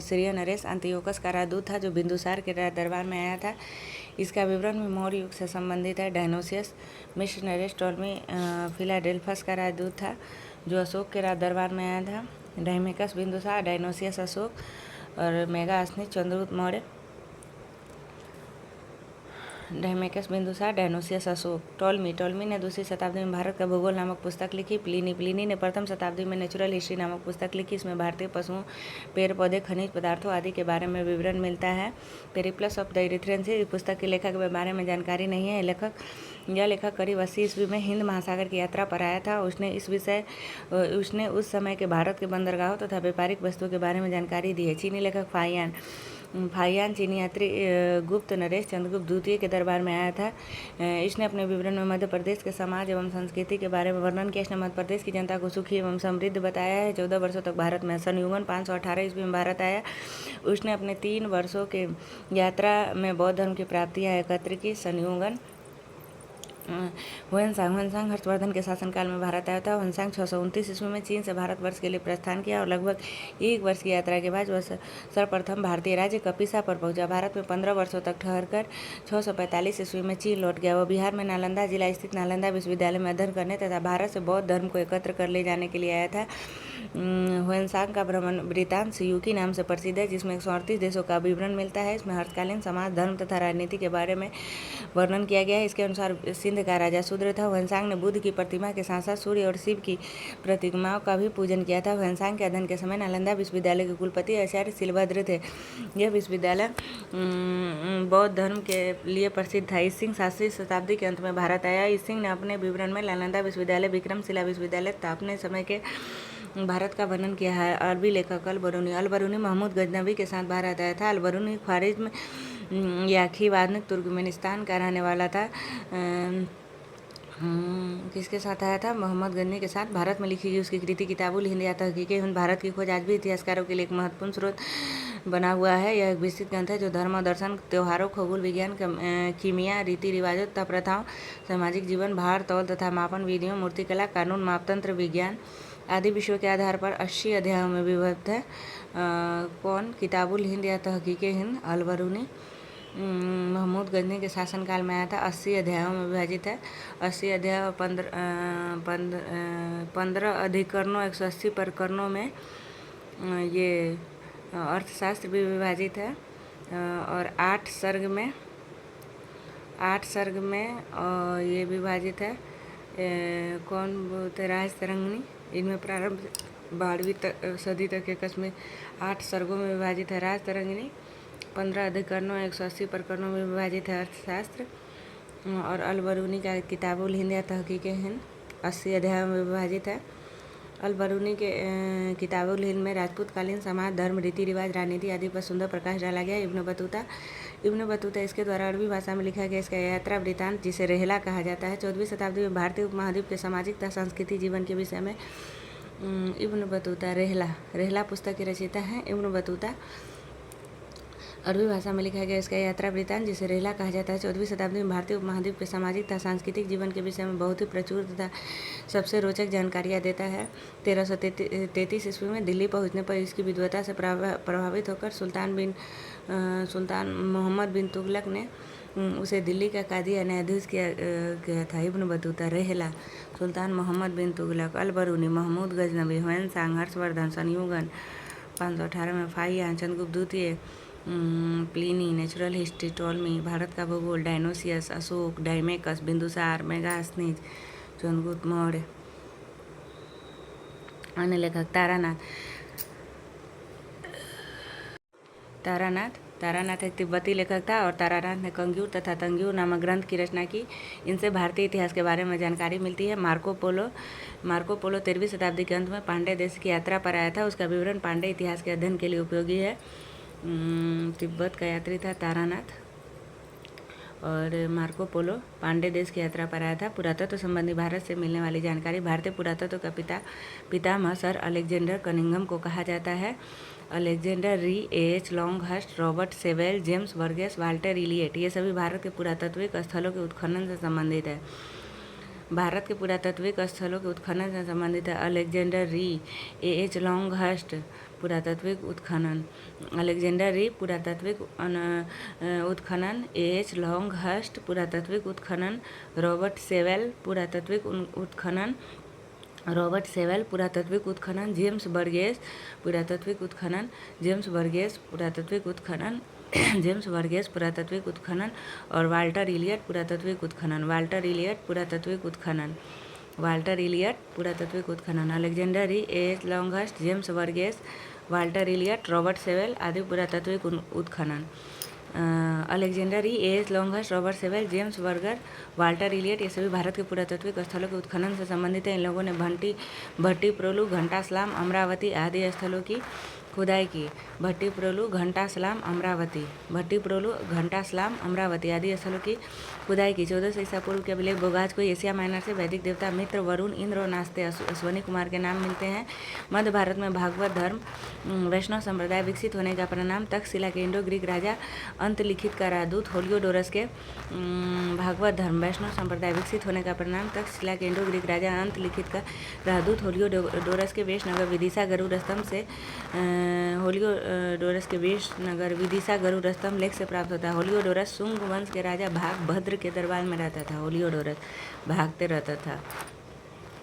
A: सीरियनरेस अंतियोकस का राजदूत था जो बिंदुसार के राज दरबार में आया था। इसका विवरण भी मौर्य युग से संबंधित है। डायनोसियस मिशनरेस टोलमी फिलाडेल्फस का राजदूत था जो अशोक के राज दरबार में आया था। डायमेकस बिंदुसार, डायनोसियस अशोक और मेगास्थनीज चंद्रगुप्त मौर्य। डायमेकस बिंदुसार, डायनोसियस अशोक। टोलमी ने दूसरी शताब्दी में भारत का भूगोल नामक पुस्तक लिखी। प्लिनी ने प्रथम शताब्दी में नेचुरल हिस्ट्री नामक पुस्तक लिखी। इसमें भारतीय पशुओं, पेड़ पौधे, खनिज पदार्थों आदि के बारे में विवरण मिलता है। पेरिप्लस ऑफ द इरिथ्रियन सी, पुस्तक के लेखक के बारे में जानकारी नहीं है। यह लेखक करीब 80 ईस्वी में हिंद महासागर की यात्रा पर आया था। उसने उस समय के भारत के बंदरगाहों तथा व्यापारिक वस्तुओं के बारे में जानकारी दी है। चीनी लेखक फाहियान चीनी यात्री गुप्त नरेश चंद्रगुप्त द्वितीय के दरबार में आया था। इसने अपने विवरण में मध्य प्रदेश के समाज एवं संस्कृति के बारे में वर्णन किया। इसने मध्य प्रदेश की जनता को सुखी एवं समृद्ध बताया है। 14 वर्षों तक भारत में संयुगन 518 ईस्वी में भारत आया। उसने अपने 3 वर्षों के यात्रा में बौद्ध धर्म की प्राप्तियाँ एकत्र की। संयुगन हुएनसांग हर्षवर्धन के शासनकाल में भारत आया था। हुएनसांग 629 ईस्वी में चीन से भारतवर्ष के लिए प्रस्थान किया और लगभग 1 वर्ष की यात्रा के बाद वह सर्वप्रथम भारतीय राज्य कपिसा पर पहुंचा। भारत में 15 वर्षों तक ठहरकर 645 ईस्वी में चीन लौट गया। वह बिहार में नालंदा जिला स्थित नालंदा विश्वविद्यालय में अध्ययन करने तथा भारत से बौद्ध धर्म को एकत्र कर ले जाने के लिए आया था। हुएनसांग का भ्रमण वृत्तांत सियूकी नाम से प्रसिद्ध है, जिसमें 138 देशों का विवरण मिलता है। इसमें हर्षकालीन समाज, धर्म तथा राजनीति के बारे में वर्णन किया गया है। इसके अनुसार सिंध का राजा शूद्र था। हुएनसांग ने बुद्ध की प्रतिमा के साथ साथ सूर्य और शिव की प्रतिमाओं का भी पूजन किया था। हुएनसांग के अध्ययन के समय नालंदा विश्वविद्यालय के कुलपति आचार्य शिलभद्र थे। यह विश्वविद्यालय बौद्ध धर्म के लिए प्रसिद्ध था। ईसिंग 7वीं शताब्दी के अंत में भारत आया। ईसिंग ने अपने विवरण में नालंदा विश्वविद्यालय, विक्रमशिला विश्वविद्यालय तथा अपने समय के भारत का वर्णन किया है। अरबी लेखक अल-बरूनी महमूद गजनवी के साथ भारत आया था। अल-बरूनी ख्वारिज्म याखी आधुनिक तुर्कमेनिस्तान का रहने वाला था। किसके साथ आया था? मोहम्मद गजनी के साथ। भारत में लिखी गई उसकी कृति किताबुल हिंद या तहकीके हिंद भारत की खोज आज भी इतिहासकारों के लिए एक महत्वपूर्ण स्रोत बना हुआ है। यह एक विस्तृत ग्रंथ है जो धर्म और दर्शन, त्योहारों, खगोल विज्ञान, कीमिया, रीति रिवाजों तथा प्रथाओं, सामाजिक जीवन, भार तौल तथा मापन विधियों, मूर्तिकला, कानून, मापतंत्र, विज्ञान आदि विषयों के आधार पर 80 अध्यायों में विभक्त है। किताबुल हिंद या तहकीके हिंद अल-बरूनी महमूद गजनी के शासनकाल में आया था। 80 अध्यायों में विभाजित है। 80 अध्याय और 15 अधिकरणों 180 प्रकरणों में ये अर्थशास्त्र भी विभाजित है और 8 सर्ग में ये विभाजित है। कौन बोलते? राज तरंगिणी। इनमें प्रारंभ 12वीं सदी तक के कस्में 8 सर्गों में विभाजित है राज तरंगिणी। 15 अधिकरणों 180 प्रकरणों में विभाजित है अर्थशास्त्र। और अल-बरूनी का किताबुल हिंद या तहकीके हिंद 80 अध्यायों में विभाजित है। अल-बरूनी के किताबुल हिंद में राजपूतकालीन समाज, धर्म, रीति रिवाज, राजनीति आदि पर सुंदर प्रकाश डाला गया। इब्न बतूता इसके द्वारा अरबी भाषा में लिखा गया। इसका यात्रा वृत्तांत, जिसे रेहला कहा जाता है, 14वीं शताब्दी में भारतीय उपमहाद्वीप के सामाजिक तथा सांस्कृतिक जीवन के विषय में इब्न बतूता रेहला पुस्तक के रचयिता हैं। इब्न बतूता अरबी भाषा में लिखा गया। इसका यात्रा वृत्तांत, जिसे रेहला कहा जाता है, 14वीं शताब्दी में भारतीय उपमहाद्वीप के सामाजिक तथा सांस्कृतिक जीवन के विषय में बहुत ही प्रचुर तथा सबसे रोचक जानकारियाँ देता है। 1333 ईस्वी में दिल्ली पहुंचने पर इसकी विद्वता से प्रभावित होकर सुल्तान मोहम्मद बिन तुगलक ने उसे दिल्ली का कादी या न्यायाधीश किया था। इब्न बतूता रेहला, सुल्तान मोहम्मद बिन तुगलक, अल-बरूनी, महमूद गजनवी, हुएनसांग, हर्षवर्धन, संयुगन 518 में, फाहियान, चंद्रगुप्त द्वितीय, प्लिनी, नेचुरल हिस्ट्री, टोलमी, भारत का भूगोल, डायनोसियस, अशोक, डायमेकस, बिंदुसार, मेगास्थनीज, चंद्रगुप्त मौर्य। अन्य लेखक तारानाथ एक तिब्बती लेखक था और तारानाथ ने कंग्यूर तथा तंग्यूर नामक ग्रंथ की रचना की। इनसे भारतीय इतिहास के बारे में जानकारी मिलती है। मार्को पोलो 13वीं शताब्दी के अंत में पांडे देश की यात्रा पर आया था। उसका विवरण पांडे इतिहास के अध्ययन के लिए उपयोगी है। तिब्बत का यात्री था तारानाथ। और मार्को पोलो पांडे देश की यात्रा पर आया था। पुरातत्व संबंधी भारत से मिलने वाली जानकारी। भारतीय पुरातत्व का पितामह सर अलेक्जेंडर कनिंघम को कहा जाता है। Alexander Rea, H Longhurst, Robert Sewell, James Burgess, Walter Elliot, ये सभी भारत के पुरातात्विक स्थलों के उत्खनन से संबंधित है। भारत के पुरातात्विक स्थलों के उत्खनन से संबंधित है। अलेक्जेंडर री, एच लॉन्गहर्स्ट, पुरातात्विक उत्खनन। अलेक्जेंडर री, पुरातात्विक उत्खनन। एच लॉन्गहर्स्ट, पुरातात्विक उत्खनन। रॉबर्ट सेवेल, पुरातात्विक उत्खनन। रॉबर्ट सेवेल, पुरातात्विक उत्खनन। जेम्स बर्गेस, पुरातात्विक उत्खनन। जेम्स बर्गेस, पुरातात्विक उत्खनन। जेम्स बर्गेस, पुरातात्विक उत्खनन। और वाल्टर इलियट, पुरातात्विक उत्खनन। वाल्टर इलियट, पुरातात्विक उत्खनन। वाल्टर इलियट, पुरातात्विक उत्खनन। Alexander Rea, H Longhurst, James Burgess, Walter Elliot, Robert Sewell आदि पुरातात्विक उत्खनन। Alexander Rea, H Longhurst, Robert Sewell, James Burger, Walter Elliot, ये सभी भारत के पुरातात्विक स्थलों के उत्खनन से संबंधित हैं। इन लोगों ने भट्टीप्रोलु, घंटासलाम, अमरावती आदि स्थलों की खुदाई की। भट्टीप्रोलु, घंटासलाम, अमरावती, भट्टीप्रोलु, घंटासलाम, अमरावती आदि स्थलों की खुदाई की। 1400 ईसा पूर्व के अभिलेख बोगाज को एशिया माइनर से वैदिक देवता मित्र, वरुण, इंद्र और नास्ते, अश्वनी कुमार के नाम मिलते हैं। मध्य भारत में भागवत धर्म, वैष्णव संप्रदाय विकसित होने का परिणाम तक्षशिला के इंडो ग्रीक राजा अंतलिखित का राजदूत होलियोडोरस के भागवत धर्म, वैष्णव संप्रदाय विकसित होने का परिणाम तक्षशिला के इंडो ग्रीक राजा अंतलिखित का राजदूत होलियोडोरस के वेशनगर विदिशा गरुड़ स्तंभ से होलियोडोरस के वेशनगर विदिशा गरुड़ स्तंभ लेख से प्राप्त होता है। होलियोडोरस शुंग वंश के राजा भागभद्र के दरबार में रहता था। होलियोडोरस भागते रहता था।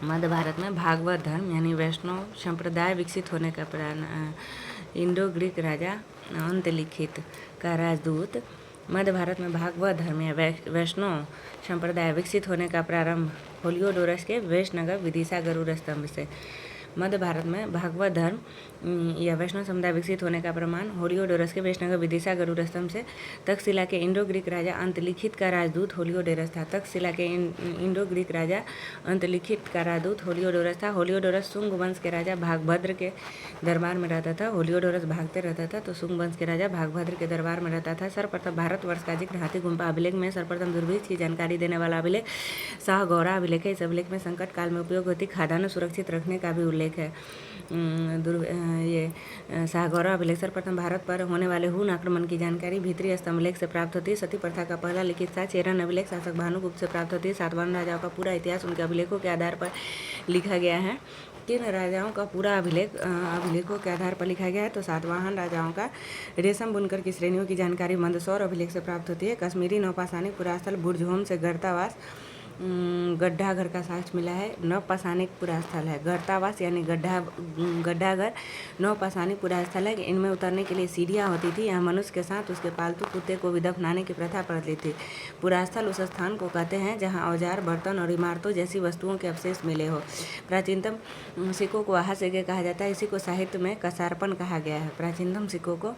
A: मध्य भारत में भागवत धर्म यानी वैष्णव संप्रदाय विकसित होने का इंडो ग्रीक राजा अंतलिखित का राजदूत। मध्य भारत में भागवत धर्म या वैष्णव संप्रदाय विकसित होने का प्रारंभ होलियोडोरस के वेशनगर विदिशा गरुड़ स्तंभ से। मध्य भारत में भागवत धर्म या वैष्णव समुदाय विकसित होने का प्रमाण होलियोडोरस के वेशनगर विदिशा गरुड़ स्तंभ से। तक्षशिला के इंडो ग्रीक राजा अंतलिखित का राजदूत होलियोडोरस था। तक्षशिला के इंडो ग्रीक राजा अंतलिखित का राजदूत होलियोडोरस था। होलियोडोरस शुंग वंश के राजा भागभद्र के दरबार में रहता था। होलियोडोरस भागते रहता था तो शुंग वंश के राजा भागभद्र के दरबार में रहता था। सर्वप्रथम भारतवर्ष का जिक्र हाथी गुम्फा अभिलेख में सर्वप्रथम दुर्भिक्ष की जानकारी देने वाला अभिलेख शाहगौरा अभिलेख है। इस अभिलेख में संकट काल में उपयोग होती खाद्यान्न सुरक्षित रखने का भी उल्लेख है। ये शाहगौरा अभिलेख सर्वप्रथम भारत पर होने वाले हुन आक्रमण की जानकारी भीतरी स्तंभलेख से प्राप्त होती है। सती प्रथा का पहला लिखित साक्ष्य चेरन अभिलेख शासक भानुगुप्त से प्राप्त होती है। सातवाहन राजाओं का पूरा इतिहास उनके अभिलेखों के आधार पर लिखा गया है। किन राजाओं का पूरा अभिलेखों के आधार पर लिखा गया है तो सातवाहन राजाओं का। रेशम बुनकर की श्रेणियों की जानकारी मंदसौर अभिलेख से प्राप्त होती है। कश्मीरी नौपाषाणिक पुरास्थल बुर्जहोम से गर्तावास गड्ढा घर का साक्ष्य मिला है। नवपाषाणिक पुरास्थल है। गर्तावास यानी गड्ढाघर नवपाषाणिक पुरास्थल है। इनमें उतरने के लिए सीढ़ियाँ होती थी। यहाँ मनुष्य के साथ उसके पालतू कुत्ते को भी दफनाने की प्रथा प्रचलित थी। पुरास्थल उस स्थान को कहते हैं जहाँ औजार, बर्तन और इमारतों जैसी वस्तुओं के अवशेष मिले हो। प्राचीनतम सिक्कों को आहा सिक्के कहा जाता है। इसी को साहित्य में कसारपन कहा गया है। प्राचीनतम सिक्कों को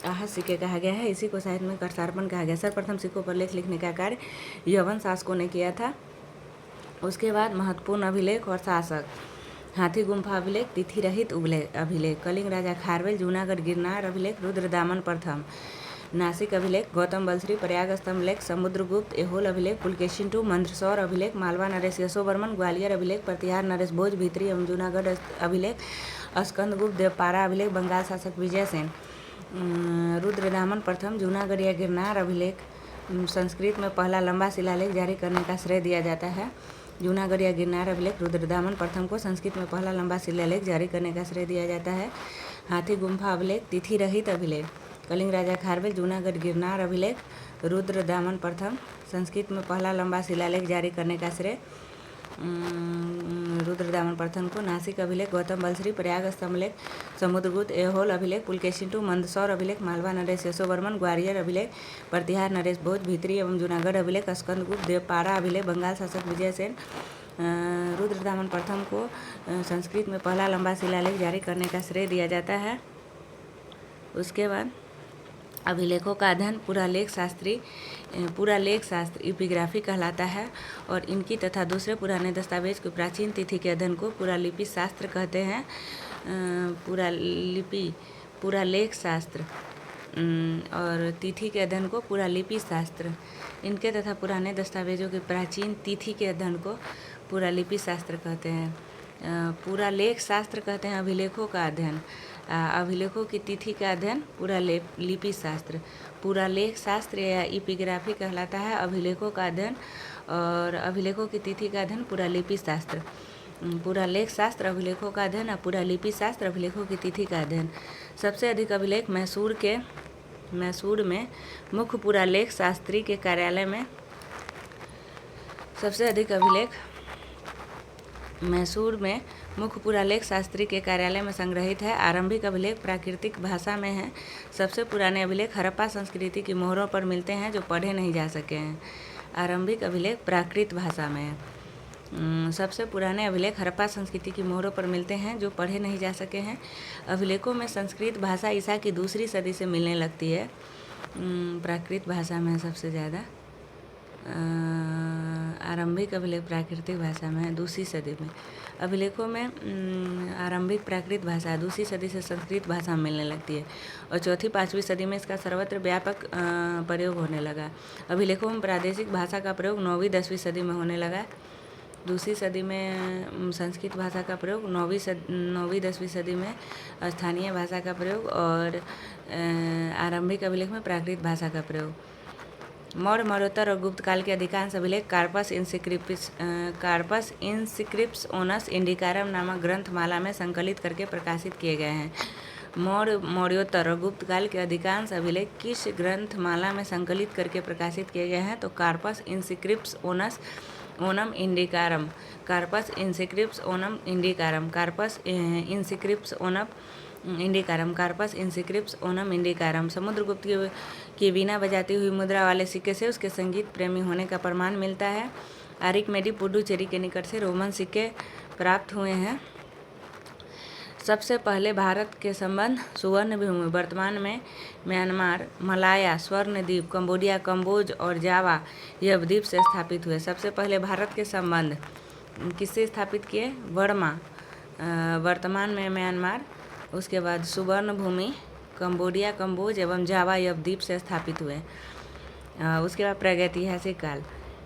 A: आहा सिक्के कहा गया है। इसी को साहित्य में कसारपन कहा गया। सर्वप्रथम सिक्कों पर लेख लिखने का कार्य यवन शासकों ने किया था। उसके बाद महत्वपूर्ण अभिलेख और शासक हाथी गुम्फा अभिलेख, तिथि रहित अभिलेख, कलिंग राजा खारवेल, जूनागढ़ गिरनार अभिलेख, रुद्रदामन प्रथम, नासिक अभिलेख, गौतम बलश्री, प्रयाग स्तंभ लेख, समुद्रगुप्त, एहोल अभिलेख, पुलकेशिन टू, मंदसौर अभिलेख, मालवा नरेश यशोवर्मन, ग्वालियर अभिलेख, प्रतिहार नरेश भोज, भीतरी एवं जूनागढ़ अभिलेख, स्कंदगुप्त देवपारा अभिलेख, बंगाल शासक विजय सेन, रुद्रदामन प्रथम, जूनागढ़ या गिरनार अभिलेख संस्कृत में पहला लंबा शिलालेख जारी करने का श्रेय दिया जाता है। जूनागढ़ या गिरनार अभिलेख रुद्रदामन प्रथम को संस्कृत में पहला लंबा शिलालेख जारी करने का श्रेय दिया जाता है। हाथी गुम्फा अभिलेख, तिथि रहित अभिलेख, कलिंग राजा खारवेल, जूनागढ़ गिरनार अभिलेख रुद्रदामन प्रथम संस्कृत में पहला लंबा शिलालेख जारी करने का श्रेय रुद्रदामन प्रथम को। नासिक अभिलेख, गौतम बलश्री, प्रयाग स्तंभलेख, समुद्रगुप्त, एहोल अभिलेख, पुलकेशिन टू, मंदसौर अभिलेख, मालवा नरेश यशोवर्मन, ग्वालियर अभिलेख, प्रतिहार नरेश भोज, भीतरी एवं जूनागढ़ अभिलेख, स्कंदगुप्त देवपारा अभिलेख, बंगाल शासक विजय सेन, रुद्रदामन प्रथम को संस्कृत में पहला लंबा शिलालेख जारी करने का श्रेय दिया जाता है। उसके बाद अभिलेखों का अध्ययन पूरा लेख शास्त्र इपिग्राफी कहलाता है और इनकी तथा दूसरे पुराने दस्तावेज की प्राचीन तिथि के अध्ययन को पुरालिपि शास्त्र कहते हैं। पुरालेख शास्त्र और तिथि के अध्ययन को पूरा लिपि शास्त्र, इनके तथा पुराने दस्तावेजों की प्राचीन तिथि के अध्ययन को पूरा लिपि शास्त्र कहते हैं। पूरा लेख शास्त्र कहते हैं अभिलेखों का अध्ययन। अभिलेखों की तिथि का अध्ययन पूरा लिपि शास्त्र। पूरा लेख शास्त्र या इपिग्राफी कहलाता है अभिलेखों का अध्ययन, और अभिलेखों की तिथि का अध्ययन पूरा लिपि शास्त्र। पूरा लेख शास्त्र अभिलेखों का अध्ययन और पूरा लिपि शास्त्र अभिलेखों की तिथि का अध्ययन। सबसे अधिक अभिलेख मैसूर में मुख्य पुरालेख शास्त्री के कार्यालय में सबसे अधिक अभिलेख मैसूर में मुख्य पुरालेख शास्त्री के कार्यालय में संग्रहित है। आरंभिक अभिलेख प्राकृतिक भाषा में है। सबसे पुराने अभिलेख हड़प्पा संस्कृति की मोहरों पर मिलते हैं जो पढ़े नहीं जा सके हैं। आरंभिक अभिलेख प्राकृत भाषा में है। सबसे पुराने अभिलेख हड़प्पा संस्कृति की मोहरों पर मिलते हैं जो पढ़े नहीं जा सके हैं। अभिलेखों में संस्कृत भाषा ईसा की दूसरी सदी से मिलने लगती है। प्राकृत भाषा में सबसे ज़्यादा। आरंभिक अभिलेख प्राकृतिक भाषा में है दूसरी सदी में। अभिलेखों में आरंभिक प्राकृत भाषा दूसरी सदी से संस्कृत भाषा मिलने लगती है और चौथी पाँचवीं सदी में इसका सर्वत्र व्यापक प्रयोग होने लगा। अभिलेखों में प्रादेशिक भाषा का प्रयोग 9वीं 10वीं सदी में होने लगा। दूसरी सदी में संस्कृत भाषा का प्रयोग, 9वीं 10वीं सदी में स्थानीय भाषा का प्रयोग और आरंभिक अभिलेख में प्राकृत भाषा का प्रयोग। मौर्य, मौर्योत्तर और गुप्त काल के अधिकांश अभिलेख कार्पस इंस्क्रिप्ट्स ओनस इंडिकारम नामक ग्रंथमाला में संकलित करके प्रकाशित किए गए हैं। मौर्य, मौर्योत्तर और गुप्त काल के अधिकांश अभिलेख किस ग्रंथमाला में संकलित करके प्रकाशित किए गए हैं? तो corpus inscriptionum indicarum, corpus inscriptionum indicarum, corpus inscriptionum indicarum, corpus inscriptionum indicarum. Samudragupta की वीणा बजाती हुई मुद्रा वाले सिक्के से उसके संगीत प्रेमी होने का प्रमाण मिलता है। आरिकमेडी पुडुचेरी के निकट से रोमन सिक्के प्राप्त हुए हैं। सबसे पहले भारत के संबंध सुवर्ण भूमि, वर्तमान में म्यांमार, मलाया, स्वर्णद्वीप, कंबोडिया, कंबोज और जावा द्वीप से स्थापित हुए। सबसे पहले भारत के संबंध किससे स्थापित किए? बर्मा, वर्तमान में म्यांमार, उसके बाद सुवर्ण भूमि, कंबोडिया, कंबोज एवं जावा द्वीप से स्थापित हुए। उसके बाद प्रागैतिहासिक काल।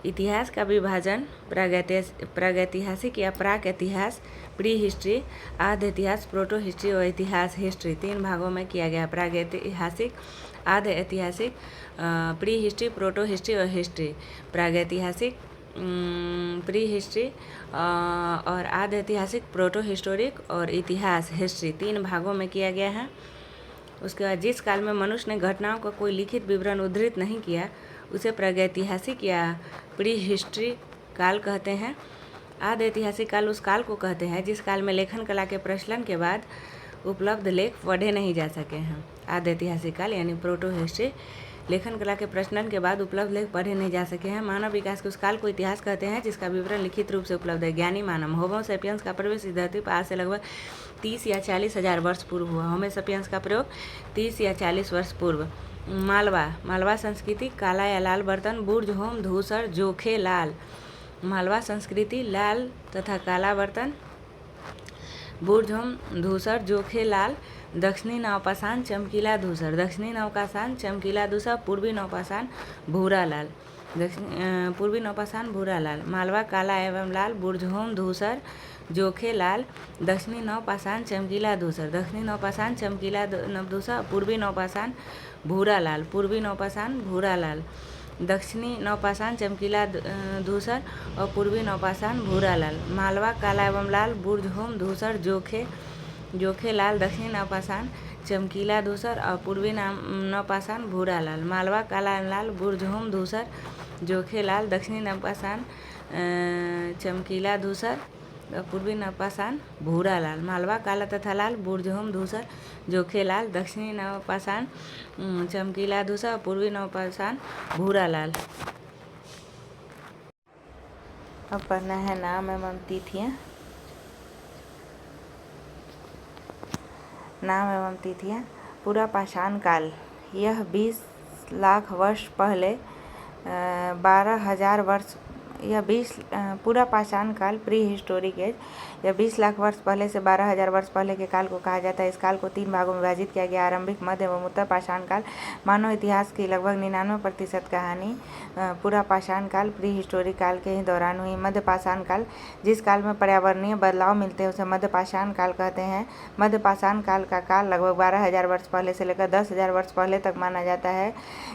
A: इतिहास का विभाजन प्रागैतिहासिक या प्राक इतिहास, प्री हिस्ट्री, आद्य इतिहास, प्रोटो हिस्ट्री और इतिहास हिस्ट्री 3 भागों में किया गया। प्रागैतिहासिक, आद्य ऐतिहासिक, प्री हिस्ट्री, प्रोटो हिस्ट्री और हिस्ट्री। प्रागैतिहासिक, प्री हिस्ट्री और आद्य ऐतिहासिक, प्रोटो हिस्टोरिक और इतिहास हिस्ट्री 3 भागों में किया गया है। उसके बाद जिस काल में मनुष्य ने घटनाओं का कोई लिखित विवरण उद्धृत नहीं किया उसे प्रागैतिहासिक या प्री हिस्ट्री काल कहते हैं। आद्य ऐतिहासिक काल उस काल को कहते हैं जिस काल में लेखन कला के प्रचलन के बाद उपलब्ध लेख पढ़े नहीं जा सके हैं। आद्य ऐतिहासिक काल यानी प्रोटो हिस्ट्री, लेखन कला के प्रचलन के बाद उपलब्ध लेख पढ़े नहीं जा सके हैं। मानव विकास के उस काल को इतिहास कहते हैं जिसका विवरण लिखित रूप से उपलब्ध है। ज्ञानी मानव, होमो सेपियंस का प्रवेश इस धरती पर आज से लगभग 30 या 40 हज़ार वर्ष पूर्व हुआ। होमो सेपियंस का प्रयोग 30 या 40 वर्ष पूर्व। मालवा संस्कृति, काला या लाल बर्तन, बुर्ज होम, धूसर, जोखे, लाल। मालवा संस्कृति, लाल तथा काला बर्तन, बुर्ज होम, धूसर, जोखे, लाल। दक्षिणी नवपाषाण, चमकीला धूसर, दक्षिणी नवपाषाण, चमकीला धूसर, पूर्वी नवपाषाण, भूरा लाल। पूर्वी नवपाषाण, भूरा लाल। मालवा काला एवं लाल, बुर्ज होम, धूसर, जोखे, लाल। दक्षिणी नवपाषाण, चमकीला धूसर, दक्षिणी नवपाषाण, चमकीला धूसर, पूर्वी नवपाषाण, भूरा लाल, पूर्वी नवपाषाण, भूरा लाल। दक्षिणी नवपाषाण, चमकीला धूसर और पूर्वी नवपाषाण, भूरा लाल। मालवा काला एवं लाल, बुर्ज होम, धूसर, जोखे, लाल। दक्षिणी नवपाषाण, चमकीला धूसर और पूर्वी नवपाषाण, भूरा लाल। मालवा काला एवं लाल, बुर्ज होम, धूसर, जोखे, लाल। दक्षिणी नवपाषाण, चमकीला धूसर और पूर्वी नवपाषाण, भूरा लाल। मालवा काला तथा लाल, बुर्ज होम, धूसर, जोखे, लाल। दक्षिणी नवपाषाण, चमकीला धूसर और पूर्वी नवपाषाण, भूरा लाल। अब पढ़ना है नाम एवं तिथियाँ। नाम एवं तिथियाँ। पूरा पाषाण काल, यह 20 लाख वर्ष पहले 12,000 वर्ष यह 20 पूरा पाषाण काल प्री हिस्टोरिक एज, यह 20 लाख वर्ष पहले से 12,000 वर्ष पहले के काल को कहा जाता है। इस काल को 3 भागों में विभाजित किया गया। आरंभिक, मध्य एवं उत्तर पाषाण काल। मानव इतिहास की लगभग 99% कहानी पूरा पाषाण काल प्री हिस्टोरिक काल के ही दौरान हुई। मध्य पाषाण काल, जिस काल में पर्यावरणीय बदलाव मिलते हैं उसे मध्य पाषाण काल कहते हैं। मध्य पाषाण काल का काल लगभग 12,000 वर्ष पहले से लेकर 10,000 वर्ष पहले तक माना जाता है।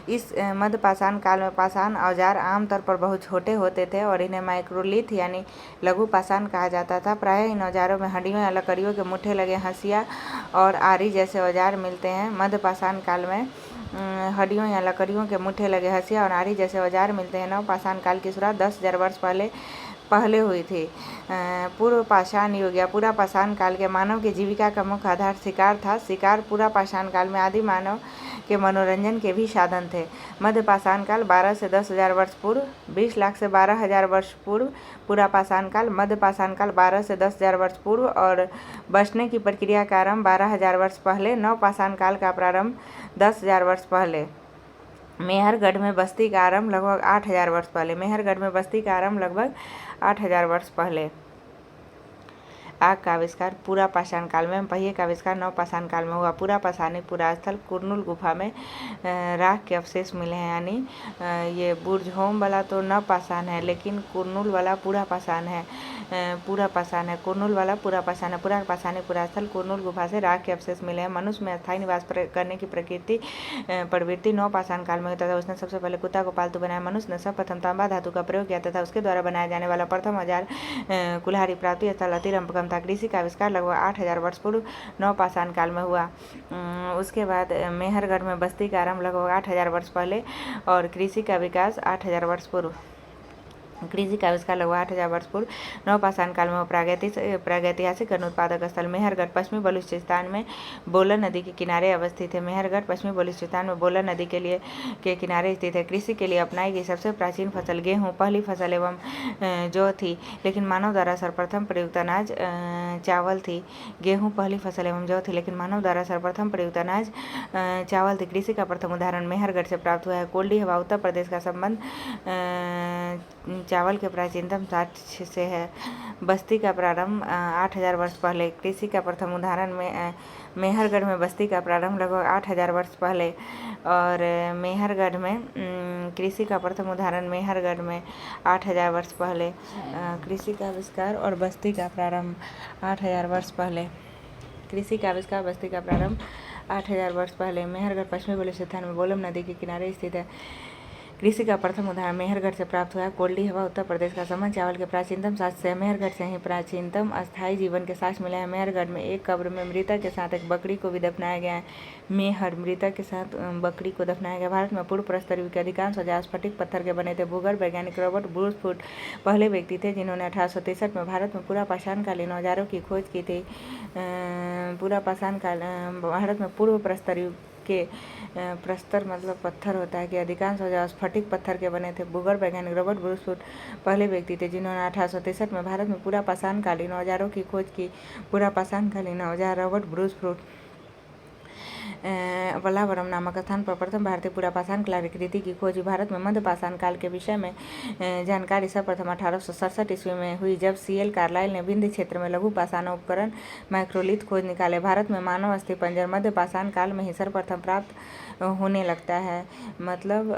A: इस मध्य पाषाण काल में पाषाण औजार आमतौर पर बहुत छोटे होते थे और इन्हें माइक्रोलिथ यानी लघु पाषाण कहा जाता था। प्रायः इन औजारों में हड्डियों या लकड़ियों के मुट्ठे लगे हंसिया और आरी जैसे औजार मिलते हैं। मध्य पाषाण काल में हड्डियों या लकड़ियों के मुट्ठे लगे हंसिया और आरी जैसे औजार मिलते हैं। नव पाषाण काल की शुरुआत 10,000 वर्ष पहले हुई थी। पूर्व पाषाण युग या पूरा पाषाण काल के मानव की जीविका का मुख्य आधार शिकार था। शिकार पूरा पाषाण काल में आदि मानव के मनोरंजन के भी साधन थे। मध्य पाषाण काल 12 से 10,000 वर्ष पूर्व, 20 लाख से 12,000 वर्ष पूर्व पूरा पाषाण काल। मध्य पाषाण काल 12 से 10,000 वर्ष पूर्व और बचने की प्रक्रिया का आरंभ 12,000 वर्ष पहले। नव पाषाण काल का प्रारंभ 10,000 वर्ष पहले। मेहरगढ़ में बस्ती का आरंभ लगभग 8,000 वर्ष पहले। मेहरगढ़ में बस्ती का आरंभ लगभग 8,000 वर्ष पहले। आग का आविष्कार पूरा पाषाण काल में। पहिए का आविष्कार नव पाषाण काल में हुआ। पूरा पाषाणिक पुरास्थल कुरनूल गुफा में राख के अवशेष मिले हैं। यानी ये बुर्जहोम वाला तो नव पाषाण है, लेकिन कुरनूल वाला पूरा पाषाण है। पूरा पाषाण है, कुरनूल वाला पूरा पाषाण है। पूरा पाषाणिक पुरास्थल कुरनूल गुफा से राख के अवशेष मिले हैं। मनुष्य में स्थायी निवास करने की प्रवृत्ति नव पाषाण काल में हुई तथा उसने सबसे पहले कुत्ता को पालतू बनाया। मनुष्य ने सर्वप्रथम तांबा धातु का प्रयोग किया तथा उसके द्वारा बनाया जाने वाला प्रथम औजार कुल्हाड़ी प्राप्ति स्थल अतिरंपकम था। कृषि का आविष्कार लगभग 8,000 वर्ष पूर्व नव पाषाण काल में हुआ। उसके बाद मेहरगढ़ में बस्ती का आरंभ लगभग 8,000 वर्ष पहले और कृषि का विकास 8,000 वर्ष पूर्व। कृषि का आविष्कार लगभग 8,000 वर्ष पूर्व नव पाषाण काल में प्रागैतिहासिक अन्न उत्पादक स्थल मेहरगढ़ पश्चिमी बलूचिस्तान में बोलन नदी के किनारे अवस्थित है। मेहरगढ़ पश्चिमी बलूचिस्तान में बोलन नदी के किनारे स्थित है। कृषि के लिए अपनाई गई सबसे प्राचीन फसल गेहूँ पहली फसल एवं जौ थी, लेकिन मानव द्वारा सर्वप्रथम प्रयुक्त अनाज चावल थी। गेहूँ पहली फसल एवं जौ थी, लेकिन मानव द्वारा सर्वप्रथम प्रयुक्त अनाज चावल थी। कृषि का प्रथम उदाहरण मेहरगढ़ से प्राप्त हुआ है। कोल्डी हवा उत्तर प्रदेश का संबंध चावल के प्राचीनतम साक्ष्य से है। बस्ती का प्रारंभ 8,000 वर्ष पहले। कृषि का प्रथम उदाहरण में मेहरगढ़ में बस्ती का प्रारंभ लगभग 8,000 वर्ष पहले और मेहरगढ़ में कृषि का प्रथम उदाहरण मेहरगढ़ में 8,000 वर्ष पहले। कृषि का आविष्कार और बस्ती का प्रारंभ 8,000 वर्ष पहले। कृषि का आविष्कार बस्ती का प्रारंभ 8,000 वर्ष पहले। मेहरगढ़ पश्चिमी बलूचिस्तान में बोलन नदी के किनारे स्थित है। कृषि का प्रथम उदाहरण मेहरगढ़ से प्राप्त हुआ है। कोल्डी हवा उत्तर प्रदेश का संबंध चावल के प्राचीनतम साक्ष्य से है। मेहरगढ़ से ही प्राचीनतम अस्थायी जीवन के साक्ष्य मिले हैं। मेहरगढ़ में एक कब्र में मृतक के साथ एक बकरी को भी दफनाया गया है। मृतक के साथ बकरी को दफनाया गया। भारत में पूर्व प्रस्तर युग के अधिकांश औजार स्फटिक पत्थर के बने थे। भूगर्भ वैज्ञानिक रॉबर्ट ब्रूसफुट पहले व्यक्ति थे जिन्होंने 1863 में भारत में पूरा पाषाणकालीन औजारों की खोज की थी। पूरा पाषाणकाल भारत में पूर्व प्रस्तर युग के प्रस्तर मतलब पत्थर होता है कि अधिकांश औजार स्फटिक पत्थर के बने थे। भूगर्भ वैज्ञानिक रॉबर्ट ब्रूसफुट पहले व्यक्ति थे जिन्होंने 1863 में भारत में पूरा पाषाणकालीन औजारों की खोज की। पूरा पाषाणकालीन औजार रॉबर्ट ब्रूसफुट पलावरम नामक स्थान पर प्रथम भारतीय पूरा पाषाण कलाकृति की खोज। भारत में मध्य पाषाण काल के विषय में जानकारी सर्वप्रथम 1867 ईस्वी में हुई, जब CL कार्लाइल ने विंध्य क्षेत्र में लघु पाषाण उपकरण माइक्रोलिथ खोज निकाले। भारत में मानव अस्थिपंजर मध्य पाषाण काल में ही सर्वप्रथम प्राप्त होने लगता है। मतलब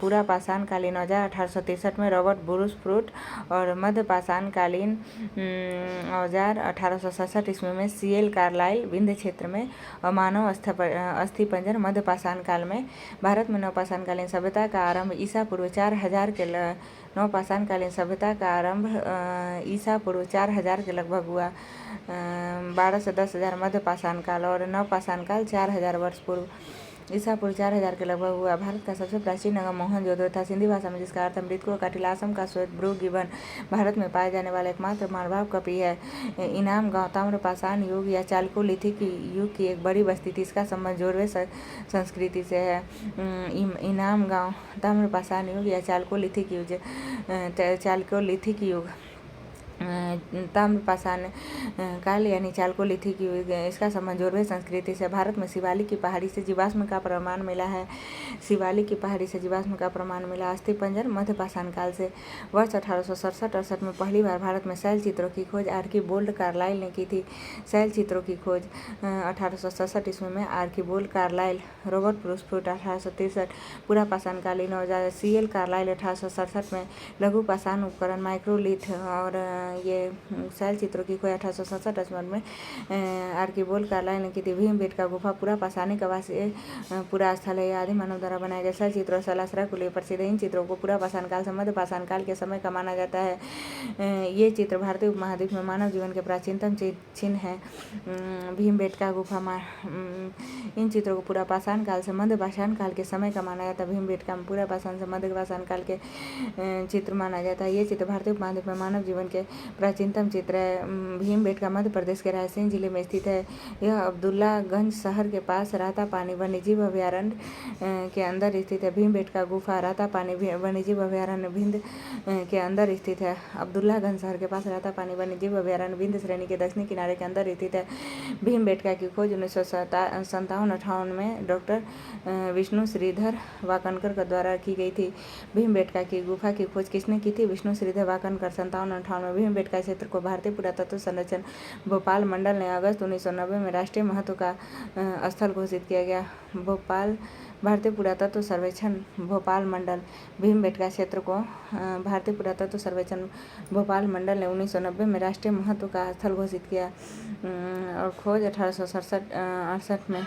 A: पूरा पाषाण कालीन औजार 1863 में रॉबर्ट ब्रूसफुट और मध्य पाषाण कालीन औजार 1867 ईस्वी में CL कार्लाइल विंध्य क्षेत्र में और मानव अस्थिपंजर मध्य पाषाण काल में। भारत में नवपाषाणकालीन सभ्यता का आरंभ ईसा पूर्व 4000 के नवपाषाणकालीन सभ्यता का आरंभ ईसा पूर्व 4000 के लगभग हुआ। 12 से 10,000 मध्य पाषाण काल और नवपाषाण काल 4000 वर्ष पूर्व ईसा पूर्व 4000 के लगभग हुआ। भारत का सबसे प्राचीन नगर मोहनजोदड़ो था, सिंधी भाषा में, जिसका अर्थ मृतकों का टिलासम का श्वेत ब्रू गिबन। भारत में पाए जाने वाला एकमात्र मानवाव कपी है। इनाम गांव ताम्रपाषाण युग या चालकोलिथिक युग की एक बड़ी बस्ती थी। इसका संबंध जोरवे संस्कृति से है। इनाम गांव ताम्रपाषाण युग या चालकोलिथिक युग ताम्रपाषाण काल यानी चालकोलिथिक युग, इसका संबंध जोरवे संस्कृति से। भारत में शिवालिक की पहाड़ी से जीवाश्म का प्रमाण मिला है। शिवालिक की पहाड़ी से जीवाश्म का प्रमाण मिला। अस्थिपंजर मध्यपाषाण काल से। वर्ष 1867-68 में पहली बार भारत में शैल चित्रों की खोज आर्कीबोल्ड कार्लाइल ने की थी। शैल चित्रों की खोज 1867 ईस्वी में आर्कीबोल्ड कार्लाइल। Robert Bruce Foote 1863। पूरा पाषाणकालीन औजार CL कार्लाइल 1867 में। लघु पाषाण उपकरण माइक्रोलिथ और ये शैल चित्रों की खोज 1867 में आर्कीबोल्ड कार्लाइल ने की थी। भीमबेटका गुफा पूरा पाषाणिक आवासीय पूरा स्थल है। आदि मानव द्वारा बनाए गए शैल चित्र और शैलाश्रय के लिए प्रसिद्ध। इन चित्रों को पूरा पाषाण काल से मध्य पाषाण काल के समय का माना जाता है। ये चित्र भारतीय उपमहाद्वीप में मानव जीवन के प्राचीनतम चिन्ह है। भीमबेटका गुफा इन चित्रों को पूरा पाषाण काल से मध्य पाषाण काल के समय का माना जाता है। भीमबेटका में पूरा पाषाण से मध्य पाषाण काल के चित्र माना जाता है। ये चित्र भारतीय उपमहाद्वीप में मानव जीवन के प्राचीनतम चित्र है। भीमबेटका मध्य प्रदेश के रायसेन जिले में स्थित है। यह अब्दुल्लागंज शहर के पास रातापानी वन्यजीव अभयारण्य के अंदर स्थित है। भीमबेटका गुफा रातापानी वन्यजीव अभयारण्य भिंड के अंदर स्थित है। अब्दुल्लागंज शहर के पास रातापानी वन्यजीव अभयारण्य विंध्य श्रेणी के दक्षिणी किनारे के अंदर स्थित है। भीमबेटका की खोज 1957-58 में डॉक्टर विष्णु श्रीधर वाकनकर के द्वारा की गई थी। भीमबेटका की गुफा की खोज किसने की थी? विष्णु श्रीधर वाकनकर 57-58 में। भीमबेटका क्षेत्र को भारतीय पुरातत्व संरक्षण भोपाल मंडल ने अगस्त 1990 में राष्ट्रीय महत्व का स्थल घोषित किया गया। भोपाल भारतीय पुरातत्व सर्वेक्षण भोपाल मंडल। भीमबेटका क्षेत्र को भारतीय पुरातत्व सर्वेक्षण भोपाल मंडल ने 1990 में राष्ट्रीय महत्व का स्थल घोषित किया। और खोज 1867-68 में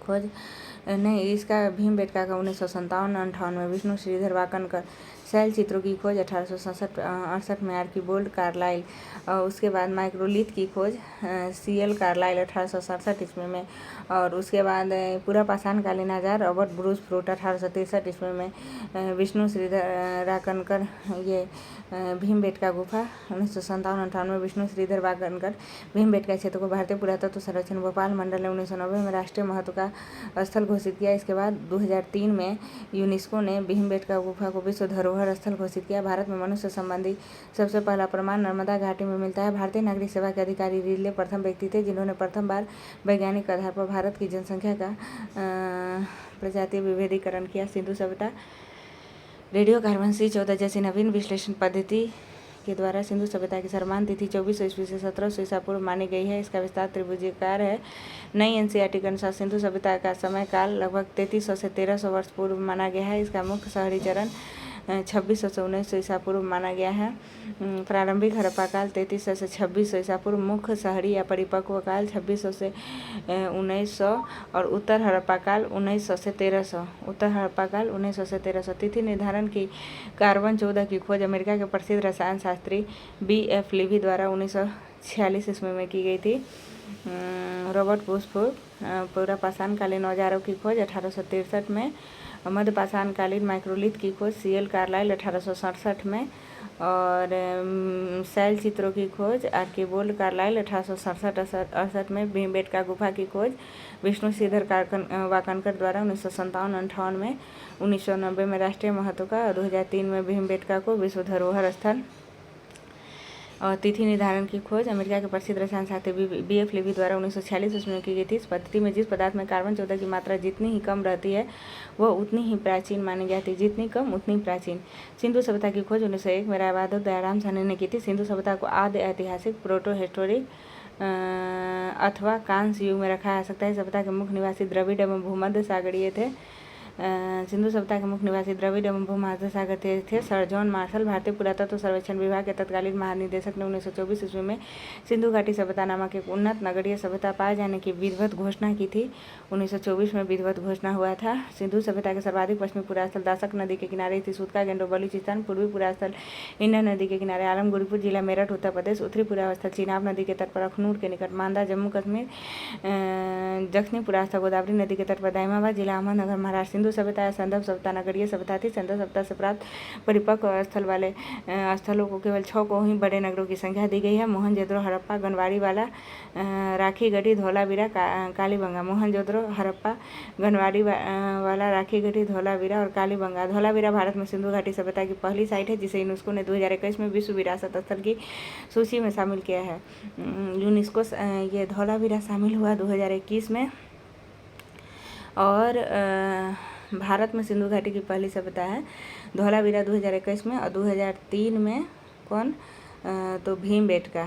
A: खोज नहीं, इसका भीमबेटका का 1957-58 में। विष्णु श्रीधर वाकनकर। शैल चित्रों की खोज 1867-68 में आर्कीबोल्ड कार्लाइल। और उसके बाद माइक्रोलिथ की खोज CL कार्लाइल 1867 ईस्वी में। और उसके बाद पूरा पाषाणकालीन औजार रॉबर्ट ब्रूसफुट 1863 ईस्वी में। विष्णु श्रीधर वाकनकर। ये भीमबेटका गुफा 1957-58 में। विष्णु श्रीधर वाकनकर। भीमबेटका क्षेत्र को भारतीय पुरातत्व संरक्षण भोपाल मंडल ने 1990 में राष्ट्रीय महत्व का स्थल घोषित किया। इसके बाद 2003 में यूनेस्को ने भीमबेटका गुफा को विश्व धरोहर स्थल घोषित किया। भारत में मनुष्य संबंधी सबसे पहला प्रमाण नर्मदा घाटी में मिलता है। भारतीय नागरिक सेवा के अधिकारी रिले प्रथम व्यक्ति थे जिन्होंने प्रथम बार वैज्ञानिक आधार पर भारत की जनसंख्या का प्रजातीय विभेदीकरण किया। सिंधु सभ्यता रेडियो कार्बन C14 जैसी नवीन विश्लेषण पद्धति के द्वारा सिंधु सभ्यता की सर्वमान्य तिथि 2400 ईस्वी से 1700 ईसा पूर्व मानी गई है। इसका विस्तार त्रिभुजाकार है। नई NCERT के अनुसार सिंधु सभ्यता का समय काल लगभग 3300 से 1300 वर्ष पूर्व माना गया है। इसका मुख्य शहरी चरण 2600 से 1900 ईसा पूर्व माना गया है। प्रारंभिक हड़प्पा काल 3300 से 2600 ईसा पूर्व। मुख्य शहरी या परिपक्व काल 2600 से 1900 और उत्तर हड़प्पा काल 1900 से 1300। उत्तर हड़प्पा काल 1900 से 1300। तिथि निर्धारण की कार्बन 14 की खोज अमेरिका के प्रसिद्ध रसायन शास्त्री BF लीवी द्वारा 1946 ईस्वी में की गई थी। Robert Bruce Foote. पूरा पाषाणकालीन औजारों की खोज 1863 में। मध्य पाषाणकालीन माइक्रोलिथ की खोज CL कार्लाइल 1867 में। और शैल चित्रों की खोज आर्कीबोल्ड कार्लाइल 1867-68 में। भीमबेटका गुफा की खोज विष्णु श्रीधर वाकनकर द्वारा 1957-58 में। 1990 में राष्ट्रीय महत्व का। 2003 में भीमबेटका को विश्व धरोहर स्थल। और तिथि निर्धारण की खोज अमेरिका के प्रसिद्ध रसायन शास्त्री BF लीवी द्वारा 1946 ईस्वी में की गई थी। इस पद्धति में जिस पदार्थ में कार्बन 14 की मात्रा जितनी ही कम रहती है वह उतनी ही प्राचीन मानी जाती है। जितनी कम उतनी प्राचीन। सिंधु सभ्यता की खोज 1901 में राय बहादुर दयाराम साहनी ने की थी। सिंधु सभ्यता को आद्य ऐतिहासिक प्रोटो हिस्टोरिक अथवा कांस्य युग में रखा जा सकता है। सभ्यता के मुख्य निवासी द्रविड़ एवं भूमध्य सागरीय थे। सिंधु सभ्यता के मुख्य निवासी द्रविड़ एवं भूमध्य सागर थे। सर जॉन मार्शल भारतीय पुरातत्व सर्वेक्षण विभाग के तत्कालीन महानिदेशक ने 1924 ईस्वी में सिंधु घाटी सभ्यता नामक एक उन्नत नगरीय सभ्यता पाए जाने की विधिवत घोषणा की थी। 1924 में विधिवत घोषणा हुआ था। सिंधु सभ्यता के सर्वाधिक पश्चिमी पुरास्थल दासक नदी के किनारे स्थित सूतका गेंडो बलूचिस्तान। पूर्वी पुरास्थल इंडन नदी के किनारे आलमगीरपुर जिला मेरठ उत्तर प्रदेश। उत्तरी पुरास्थल चिनाब नदी के तट पर अखनूर के निकट मांदा जम्मू कश्मीर। दक्षिणी पुरास्थल गोदावरी नदी के तट पर दाइमाबाद जिला अहमदनगर महाराष्ट्र। सिंधु सभ्यता या संदर्भ सभ्यता नगरीय सभ्यता थी। संदर्भ सभ्यता से प्राप्त परिपक्व स्थल वाले स्थलों को केवल 6 को ही बड़े नगरों की संख्या दी गई है। मोहनजोदड़ो, हड़प्पा, गनवाड़ी वाला, राखीगढ़ी, धौलावीरा, कालीबंगा। मोहनजोदड़ो, हड़प्पा, गनवाड़ी वाला, राखीगढ़ी, धौलावीरा और कालीबंगा। धौलावीरा भारत में सिंधु घाटी सभ्यता की पहली साइट है जिसे यूनेस्को ने 2021 में विश्व विरासत स्थल की सूची में शामिल किया है। यूनेस्को ये धौलावीरा शामिल हुआ 2021 में। और भारत में सिंधु घाटी की पहली सभ्यता है धौलावीरा 2021 में। और 2003 में कौन, तो भीमबेटका।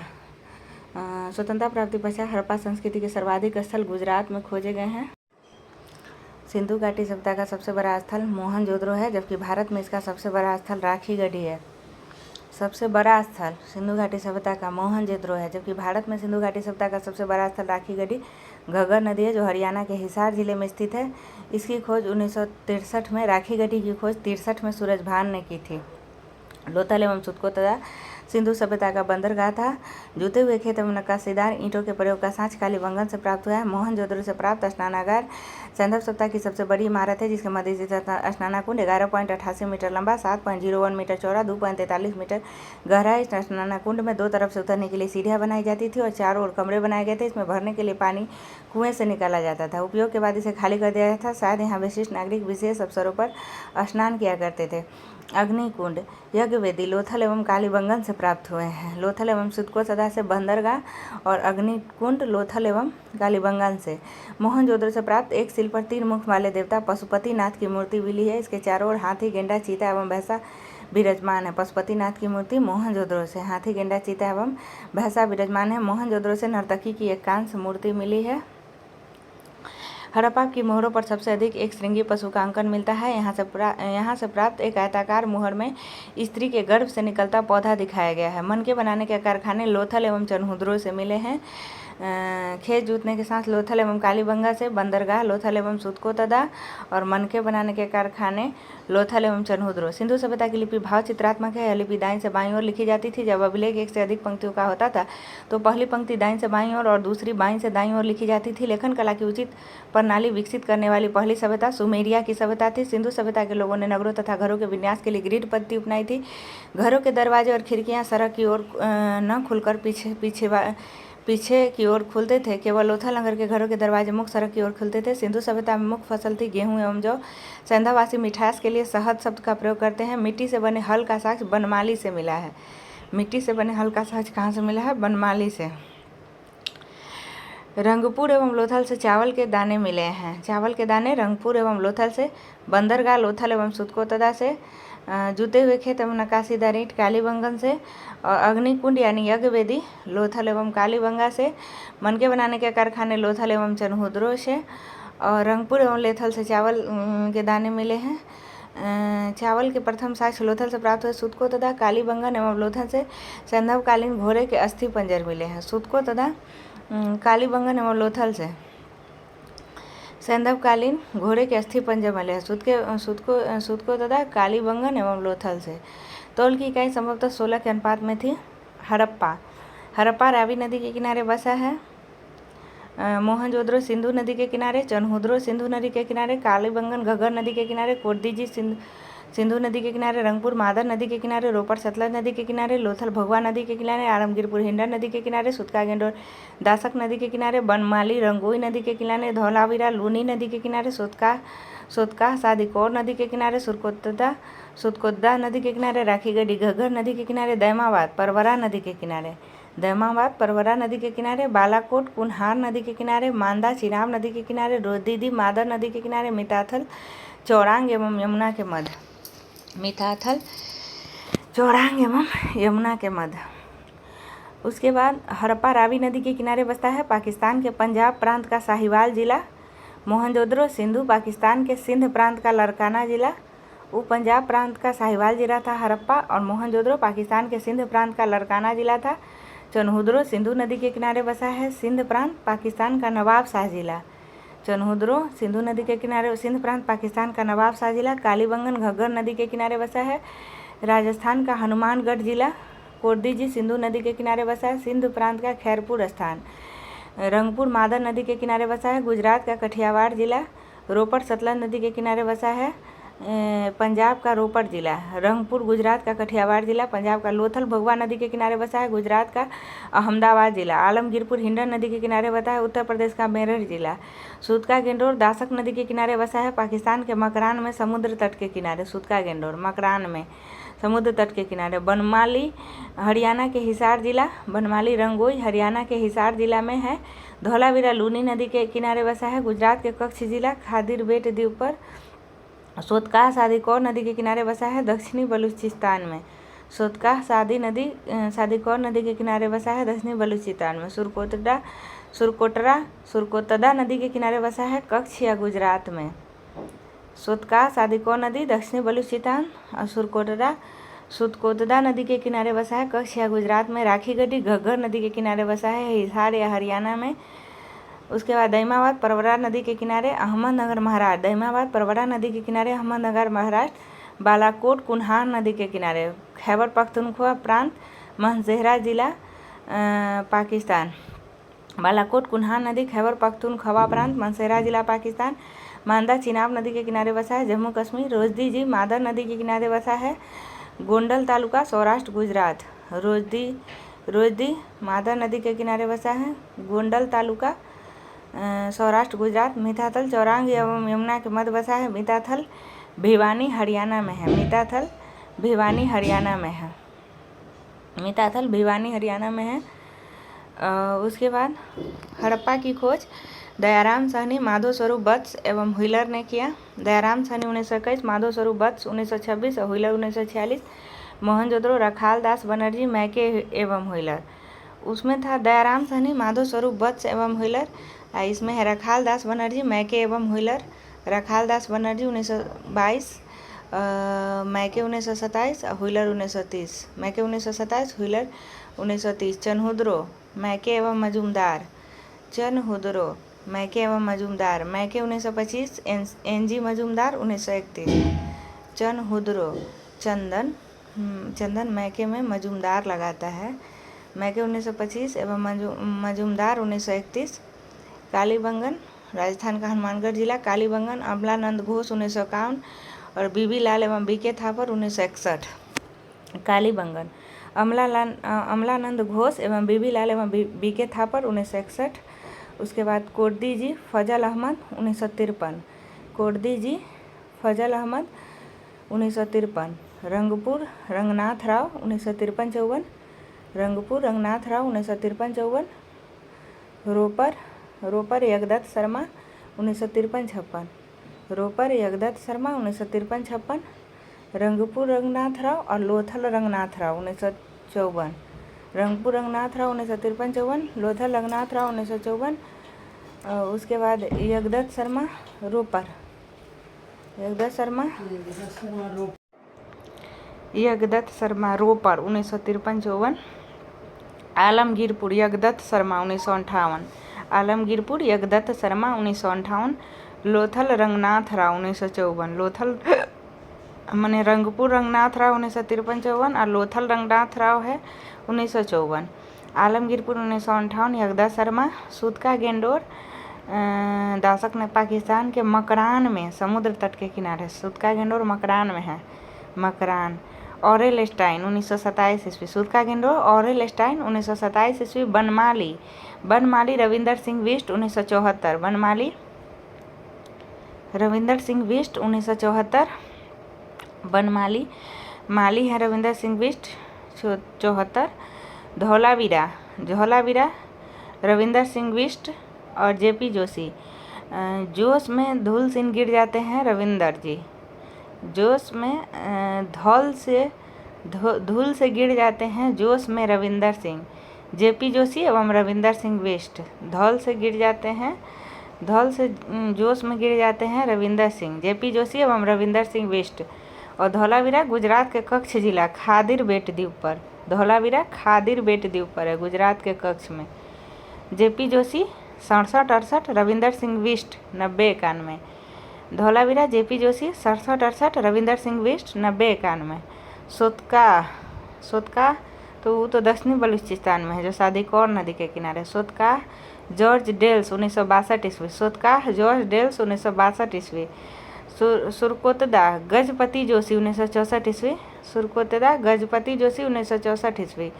A: स्वतंत्रता प्राप्ति पश्चात हड़प्पा संस्कृति के सर्वाधिक स्थल गुजरात में खोजे गए हैं। सिंधु घाटी सभ्यता का सबसे बड़ा स्थल मोहनजोदड़ो है, जबकि भारत में इसका सबसे बड़ा स्थल राखीगढ़ी है। सबसे बड़ा स्थल सिंधु घाटी सभ्यता का मोहनजोदड़ो है, जबकि भारत में सिंधु घाटी सभ्यता का सबसे बड़ा स्थल राखीगढ़ी घग्गर नदी है, जो हरियाणा के हिसार जिले में स्थित है। इसकी खोज 1963 में, राखीगढ़ी की खोज 63 में सूरजभान ने की थी। लोथल एवं सुतको तथा सिंधु सभ्यता का बंदरगाह था। जुते हुए खेत एवं नक्काशीदार ईंटों के प्रयोग का साँच कालीबंगन से प्राप्त हुआ है। मोहनजोदड़ो से प्राप्त स्नानागार संदर्भ सभ्यता की सबसे बड़ी इमारत है, जिसके मध्य स्थित स्नानाकुंड 11.88 मीटर लंबा, 7.01 मीटर चौड़ा, 2.43 मीटर गहरा है। इस स्नानाकुंड में 2 तरफ से उतरने के लिए सीढ़ियाँ बनाई जाती थी और चारों ओर कमरे बनाए गए थे। इसमें भरने के लिए पानी कुएं से निकाला जाता था। उपयोग के बाद इसे खाली कर दिया जाता था। शायद यहाँ विशिष्ट नागरिक विशेष अवसरों पर स्नान किया करते थे। अग्निकुंड, यज्ञवेदी लोथल एवं कालीबंगन से प्राप्त हुए हैं। लोथल एवं सुतको तथा से बंदरगाह और अग्निकुंड लोथल एवं कालीबंगन से। मोहनजोदड़ो से प्राप्त एक सिल पर 3 मुख वाले देवता पशुपतिनाथ की मूर्ति मिली है। इसके चारों ओर हाथी, गेंडा, चीता एवं भैंसा विराजमान है। पशुपतिनाथ की मूर्ति मोहनजोदड़ो से। हाथी, गेंडा, चीता एवं भैंसा विराजमान है। मोहनजोदड़ो से नर्तकी की एक कांस्य मूर्ति मिली है। हड़प्पा की मोहरों पर सबसे अधिक एक श्रृंगी पशु का अंकन मिलता है। यहाँ से प्राप्त एक आयताकार मोहर में स्त्री के गर्भ से निकलता पौधा दिखाया गया है। मनके बनाने के कारखाने लोथल एवं चनहुद्रो से मिले हैं। खेत जोतने के साथ लोथल एवं कालीबंगा से। बंदरगाह लोथल एवं सुतको तदा और मनके बनाने के कारखाने लोथल एवं चनहुद्रो। सिंधु सभ्यता की लिपि भाव चित्रात्मक है। यह लिपि दाईं से बाईं ओर लिखी जाती थी। जब अभिलेख 1 से अधिक पंक्तियों का होता था तो पहली पंक्ति दाईं से बाईं ओर और दूसरी बाईं से दाईं ओर लिखी जाती थी। लेखन कला की उचित प्रणाली विकसित करने वाली पहली सभ्यता सुमेरिया की सभ्यता थी। सिंधु सभ्यता के लोगों ने नगरों तथा घरों के विन्यास के लिए ग्रिड पद्धति अपनाई थी। घरों के दरवाजे और खिड़कियां सड़क की ओर न खुलकर पीछे की ओर खुलते थे। केवल लोथल नगर के घरों के दरवाजे मुख्य सड़क की ओर खुलते थे। सिंधु सभ्यता में मुख्य फसल थी गेहूं एवं जौ। सेंधावासी मिठास के लिए शहद शब्द का प्रयोग करते हैं। मिट्टी से बने हल का साक्ष्य बनमाली से मिला है। मिट्टी से बने हल का साक्ष्य कहाँ से मिला है? बनमाली से। रंगपुर एवं लोथल से चावल के दाने मिले हैं। चावल के दाने रंगपुर एवं लोथल से। बंदरगाह लोथल एवं सुतको तदा से। जूते हुए खेत एवं नक्काशीदार ईंट कालीबंगन से। और अग्निकुंड यानी यज्ञवेदी लोथल एवं कालीबंगा से। मनके बनाने के कारखाने लोथल एवं चनहुद्रो से। और रंगपुर एवं लोथल से चावल के दाने मिले हैं। चावल के प्रथम साक्ष्य लोथल से प्राप्त हुए। सुतको तथा कालीबंगन एवं लोथल से संदर्भकालीन घोड़े के अस्थि पंजर मिले हैं। सुतको तथा कालीबंगन एवं लोथल से संदर्भकालीन घोड़े के अस्थि पंजर मिले हैं। सुतको तथा कालीबंगन एवं लोथल से। तौल की इकाई संभवतः 16 के अनुपात में थी। हड़प्पा रावी नदी के किनारे बसा है। मोहनजोदड़ो सिंधु नदी के किनारे। चनहुद्रो सिंधु नदी के किनारे। कालीबंगन घग्गर नदी के किनारे। कोरदीजी सिंधु नदी के किनारे। रंगपुर मादर नदी के किनारे। रोपड़ सतलज नदी के किनारे। लोथल भगवा नदी के किनारे। आलमगीरपुर हिंडन नदी के किनारे। सुतका गेंडोर दासक नदी के किनारे। बनमाली रंगोई नदी के किनारे। धौलावीरा लूनी नदी के किनारे। सोतका सादिकोर नदी के किनारे। सुतकोदा नदी के किनारे। राखीगढ़ी घग्गर नदी के किनारे। दैमाबाद परवरा नदी के किनारे। परवरा नदी के किनारे। बालाकोट कुन्हार नदी के किनारे। मांदा चिनाब नदी के किनारे। रोदीदी मादर नदी के किनारे। मिताथल चौड़ांग एवं यमुना के मध्य। मिताथल चौड़ांग एवं यमुना के मध्य। उसके बाद हड़प्पा रावी नदी के किनारे बसता है। पाकिस्तान के पंजाब प्रांत का साहिवाल जिला। मोहनजोदड़ो सिंधु पाकिस्तान के सिंध प्रांत का लरकाना जिला। वो पंजाब प्रांत का साहिवाल जिला था हड़प्पा। और मोहनजोदड़ो पाकिस्तान के सिंध प्रांत का लरकाना जिला था। चनहुद्रो सिंधु नदी के किनारे बसा है। सिंध प्रांत पाकिस्तान का नवाब शाह जिला। चनहुद्रो सिंधु नदी के किनारे। सिंध प्रांत पाकिस्तान का नवाब शाह जिला। कालीबंगन घग्गर नदी के किनारे बसा है। राजस्थान का हनुमानगढ़ जिला। कोरदीजी सिंधु नदी के किनारे बसा है। सिंध प्रांत का खैरपुर स्थान। रंगपुर मादर नदी के किनारे बसा है। गुजरात का कठियावाड़ जिला। रोपड़ सतलज नदी के किनारे बसा है। पंजाब का रोपड़ जिला। रंगपुर गुजरात का कठियावाड़ जिला। पंजाब का लोथल भगवा नदी के किनारे बसा है। गुजरात का अहमदाबाद जिला। आलमगीरपुर हिंडन नदी के किनारे बसा है। उत्तर प्रदेश का मेरठ जिला। सूतका गेंडोर दासक नदी के किनारे बसा है। पाकिस्तान के मकरान में समुद्र तट के किनारे। सूतका गेंडोर मकरान में समुद्र तट के किनारे। बनमाली हरियाणा के हिसार जिला। बनमाली रंगोई हरियाणा के हिसार जिला में है। धौलावीरा लूनी नदी के किनारे बसा है। गुजरात के कच्छ जिला खादिर बेट द्वीप पर। सोतकाह सादिकौर नदी के किनारे बसा है। दक्षिणी बलूचिस्तान में। सोतकाह सादिकौर नदी के किनारे बसा है। दक्षिणी बलूचिस्तान में। सुरकोटरा नदी के किनारे बसा है। कच्छ या गुजरात में। सोतकाह सादिकौर नदी दक्षिणी बलूचिस्तान और सुरकोटरा नदी के किनारे बसा है। कच्छ या गुजरात में। राखी गढ़ी घग्गर नदी के किनारे बसा है। हिसार या हरियाणा में। उसके बाद दईमाबाद परवरा नदी के किनारे अहमदनगर महाराष्ट्र। दईमाबाद परवरा नदी के किनारे अहमदनगर महाराष्ट्र। बालाकोट कुन्हार नदी के किनारे खैबर पख्तूनख्वा प्रांत मंसेहरा जिला पाकिस्तान। बालाकोट कुन्हार नदी खैबर पख्तूनख्वा प्रांत मंसेहरा जिला पाकिस्तान। मांदा चिनाब नदी के किनारे बसा है। जम्मू कश्मीर। रोजदी जी मादर नदी के किनारे बसा है। गोंडल तालुका सौराष्ट्र गुजरात। रोजदी मादर नदी के किनारे बसा है। गोंडल तालुका सौराष्ट्र गुजरात। मिताथल चौरांग एवं यमुना के मध्य बसा है। मिताथल भिवानी हरियाणा में है। मिताथल भिवानी हरियाणा में है। मिताथल भिवानी हरियाणा में है। उसके बाद हड़प्पा की खोज दयाराम साहनी, माधव स्वरूप वत्स एवं व्हीलर ने किया। दयाराम साहनी 1921, माधव स्वरूप वत्स 1926 और व्हीलर 1946। मोहनजोदड़ो रखाल दास बनर्जी, मैके एवं व्हीलर। उसमें था दयाराम साहनी, माधव स्वरूप वत्स एवं व्हीलर। इसमें है रखाल दास बनर्जी, मैके एवं व्हीलर। रखाल दास बनर्जी 1922, मैके 1927 और व्हीलर 1930। मैके 1927, व्हीलर 1930। चनहुदरो मैके एवं मजूमदार। चनहुदरो मैके एवं मजूमदार। मैके 1925, एनजी मजूमदार 1931। चनहुदरो चंदन मैके में मजूमदार लगाता है। मैके 1925 एवं मजूमदार 1931। कालीबंगन राजस्थान का हनुमानगढ़ जिला। कालीबंगन अमलानंद घोष 1951 और बीबी लाल एवं बीके थापर 1961। कालीबंगन अमलानंद घोष एवं बीबी लाल एवं बीके थापर 1961। उसके बाद कोर्दी जी फजल अहमद 1953। कोर्दी जी फजल अहमद 1953। रंगपुर रंगनाथ राव 1953-54। रंगपुर रंगनाथ राव 1953-54। रोपर यगदत्त शर्मा 1953-56। रोपर यगदत्त शर्मा 1953-56। रंगपुर रंगनाथ राव और लोथल रंगनाथ राव 1954। रंगपुर रंगनाथ राव 1953-54। लोथल रंगनाथ राव 1954। उसके बाद यगदत्त शर्मा रोपर। यगदत्त शर्मा रोपर 1953-54। आलमगीरपुर यगदत्त शर्मा 1958। आलमगीरपुर यगदत्त शर्मा 1958। लोथल रंगनाथ राव 1954। लोथल मैंने रंगपुर रंगनाथ राव 1953-54 और लोथल रंगनाथ राव है 1954। आलमगीरपुर 1958। यगदत्त शर्मा। सूतका गेंडोर दासक ने पाकिस्तान के मकरान में समुद्र तट के किनारे। सूतका गेंडोर मकरान में है। मकरान। ऑरेल स्टाइन 1927 ईस्वी। सूतका गेंडोर ऑरेल स्टाइन 1927 ईस्वी। बनमाली रविंदर सिंह बिष्ट 1974। बनमाली रविंदर सिंह बिष्ट 1974। बनमाली माली है रविंदर सिंह बिष्ट 74। धौलावीरा रविंदर सिंह बिष्ट और जेपी जोशी। जोश में धूल सिंह गिर जाते हैं रविंदर जी। जोश में धूल से गिर जाते हैं जोश में रविंदर सिंह। जेपी जोशी एवं रविंदर सिंह बिष्ट। धौल से जोश में गिर जाते हैं रविंदर सिंह। जेपी जोशी एवं रविंदर सिंह बिष्ट। और धौलावीरा गुजरात के कच्छ जिला खादिर बेट द्वीप पर। धौलावीरा खादिर बेट द्वीप पर है गुजरात के कच्छ में। जेपी जोशी 67-68। रविंदर सिंह बिष्ट 90-91। धौलावीरा जेपी जोशी 67-68। रविंदर सिंह बिष्ट 90-91। सोतका तो वो तो दक्षिणी बलूचिस्तान में है जो सादिकौर नदी के किनारे। सोतका जॉर्ज डेल्स 1962 ईस्वी, शोधकार जॉर्ज डेल्स 1962 ईस्वी। सुरकोतदा गजपति जोशी 1964 ईस्वी, सुरकोतदा गजपति जोशी 1964 ईस्वी,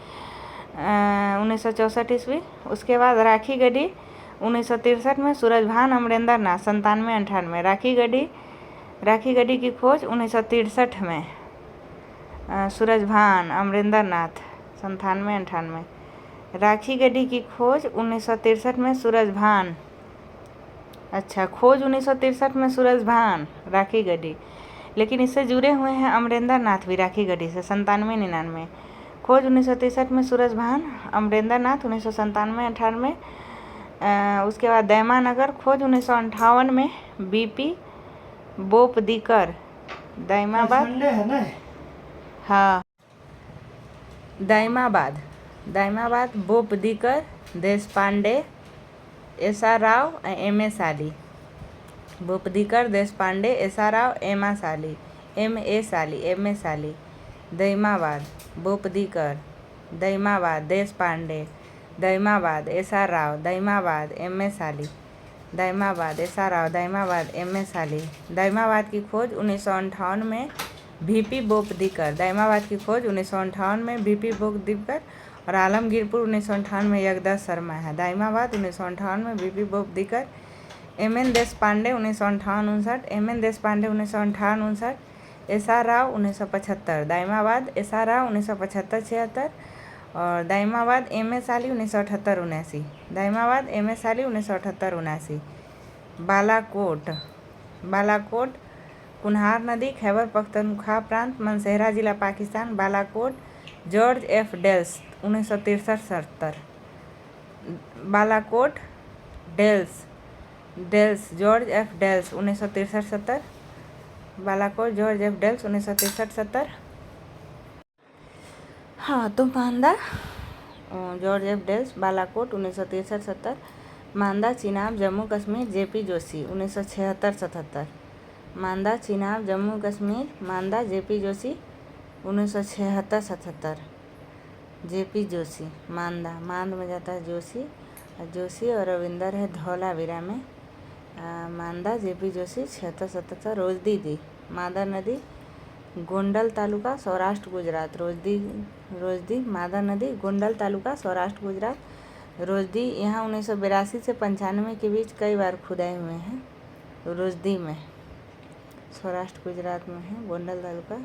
A: 1964 ईस्वी। उसके बाद राखी गढ़ी 1963 में, सूरजभान अमरेंद्र नाथ 97-98, राखी गढ़ी की खोज 1963 में, सूरजभान अमरेंद्र नाथ 97-98, राखी गढ़ी की खोज 1963 में, सूरजभान, अच्छा खोज 1963 में सूरजभान राखी गढ़ी, लेकिन इससे जुड़े हुए हैं अमरेंद्र नाथ भी राखी गढ़ी से 97-99, खोज 1963 में सूरजभान अमरेंद्र नाथ 1997-98। उसके बाद दैमानगर खोज 1958 में, बीपी बोपदीकर, दैमाबाद, हाँ दैमाबाद बोपदीकर, देशपांडे, एसा राव, एम ए साली, बोपदीकर, देशपांडे, एसा राव, एम ए साली, दैमाबाद बोपदीकर, दैमाबाद देशपांडे, दैमाबाद एसा राव, दैमाबाद एम ए साली, दैमाबाद एसा राव, दैमाबाद एम ए साली। दैमाबाद की खोज 1958 में वीपी बोपदीकर, दैमाबाद की खोज 1958 में वीपी बोपदीकर, और आलमगीरपुर 1958 में यगदस शर्मा है। दैमाबाद 1958 में VP Bopardikar, M N Deshpande 1958-59, M N Deshpande 1958-59, S A Rao 1975, Daimabad एसा राव 1975-76, और दैमाबाद एम ए साली 1978-79, दैमाबाद एम ए साली 1978-79। बालाकोट कुन्हार नदी, खैबर पख्तूनख्वा प्रांत, मंसेहरा जिला, Pakistan, Balakot, George F Dales 1963-70, Balakot Dales George F Dales 1963-70, Balakot George F Dales 1963-70। हाँ तो मांदा जॉर्ज एफ डेल्स, बालाकोट 1963-70, मांदा चिनाब जम्मू कश्मीर, जेपी जोशी 1976-77, मांदा चिनाब जम्मू कश्मीर, मांदा जेपी जोशी 1976-77, जेपी जोशी, मांद में जाता है जोशी और रविंदर है धौलावीरा में, मांदा जेपी जोशी 76-77। रोजदी मादर नदी, गोंडल तालुका, सौराष्ट्र गुजरात, रोजदी मादर नदी, गोंडल तालुका, सौराष्ट्र गुजरात, रोजदी यहाँ 1982 से 95 के बीच कई बार खुदाई हुए हैं, रोजदी में, सौराष्ट्र गुजरात में है, गोंडल तालुका,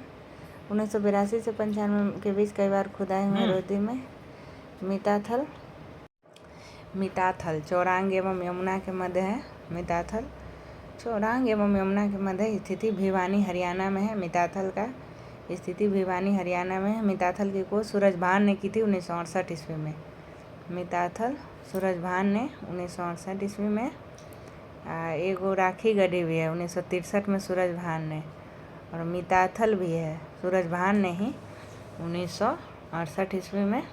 A: 1982 से 95 के बीच कई बार खुदाई हुए रोजदी में। मिताथल चौरांग एवं यमुना के मध्य है, मिताथल चौरांग एवं यमुना के मध्य स्थिति भिवानी हरियाणा में है, मिताथल का स्थिति भिवानी हरियाणा में है। मिताथल की खोज सूरजभान ने की थी 1968 ईस्वी में, मिताथल सूरजभान ने 1968 ईस्वी में। एगो राखी गढ़ी भी है 1963 में सूरजभान ने, और मिताथल भी है सूरजभान ने ही 1968 ईस्वी में।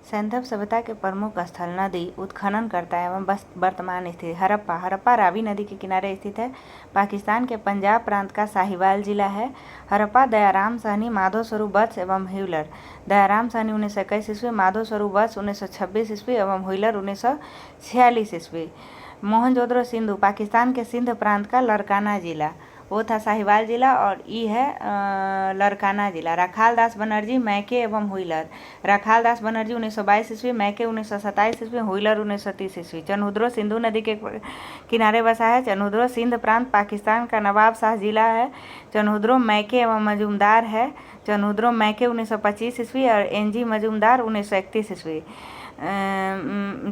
A: सैंधव सभ्यता के प्रमुख स्थल नदी उत्खनन करता है एवं वर्तमान स्थिति हड़प्पा रावी नदी के किनारे स्थित है, पाकिस्तान के पंजाब प्रांत का साहिवाल जिला है। हड़प्पा दयाराम साहनी, माधव स्वरूप वत्स एवं ह्यूलर, दयाराम साहनी 1921 ईस्वी, माधव स्वरूप वत्स 1926 ईस्वी एवं ह्यूलर 1946 ईस्वी। मोहनजोदड़ो सिंधु पाकिस्तान के सिंध प्रांत का लड़काना जिला, वो था साहिवाल जिला और ये है लड़काना जिला। राखाल दास बनर्जी, मैके एवं हुइलर, राखाल दास बनर्जी 1922 ईस्वी, मैके 1927 ईस्वी, हुइलर 1930 ईस्वी। चनहुद्रो सिंधु नदी के किनारे बसा है। चनहुद्रो सिंध प्रांत पाकिस्तान का नवाब शाह जिला है। चनहुद्रो मैके एवं मजूमदार है। चनहुद्रो मैके 1925 ईस्वी और एनजी मजूमदार 1931 ईस्वी।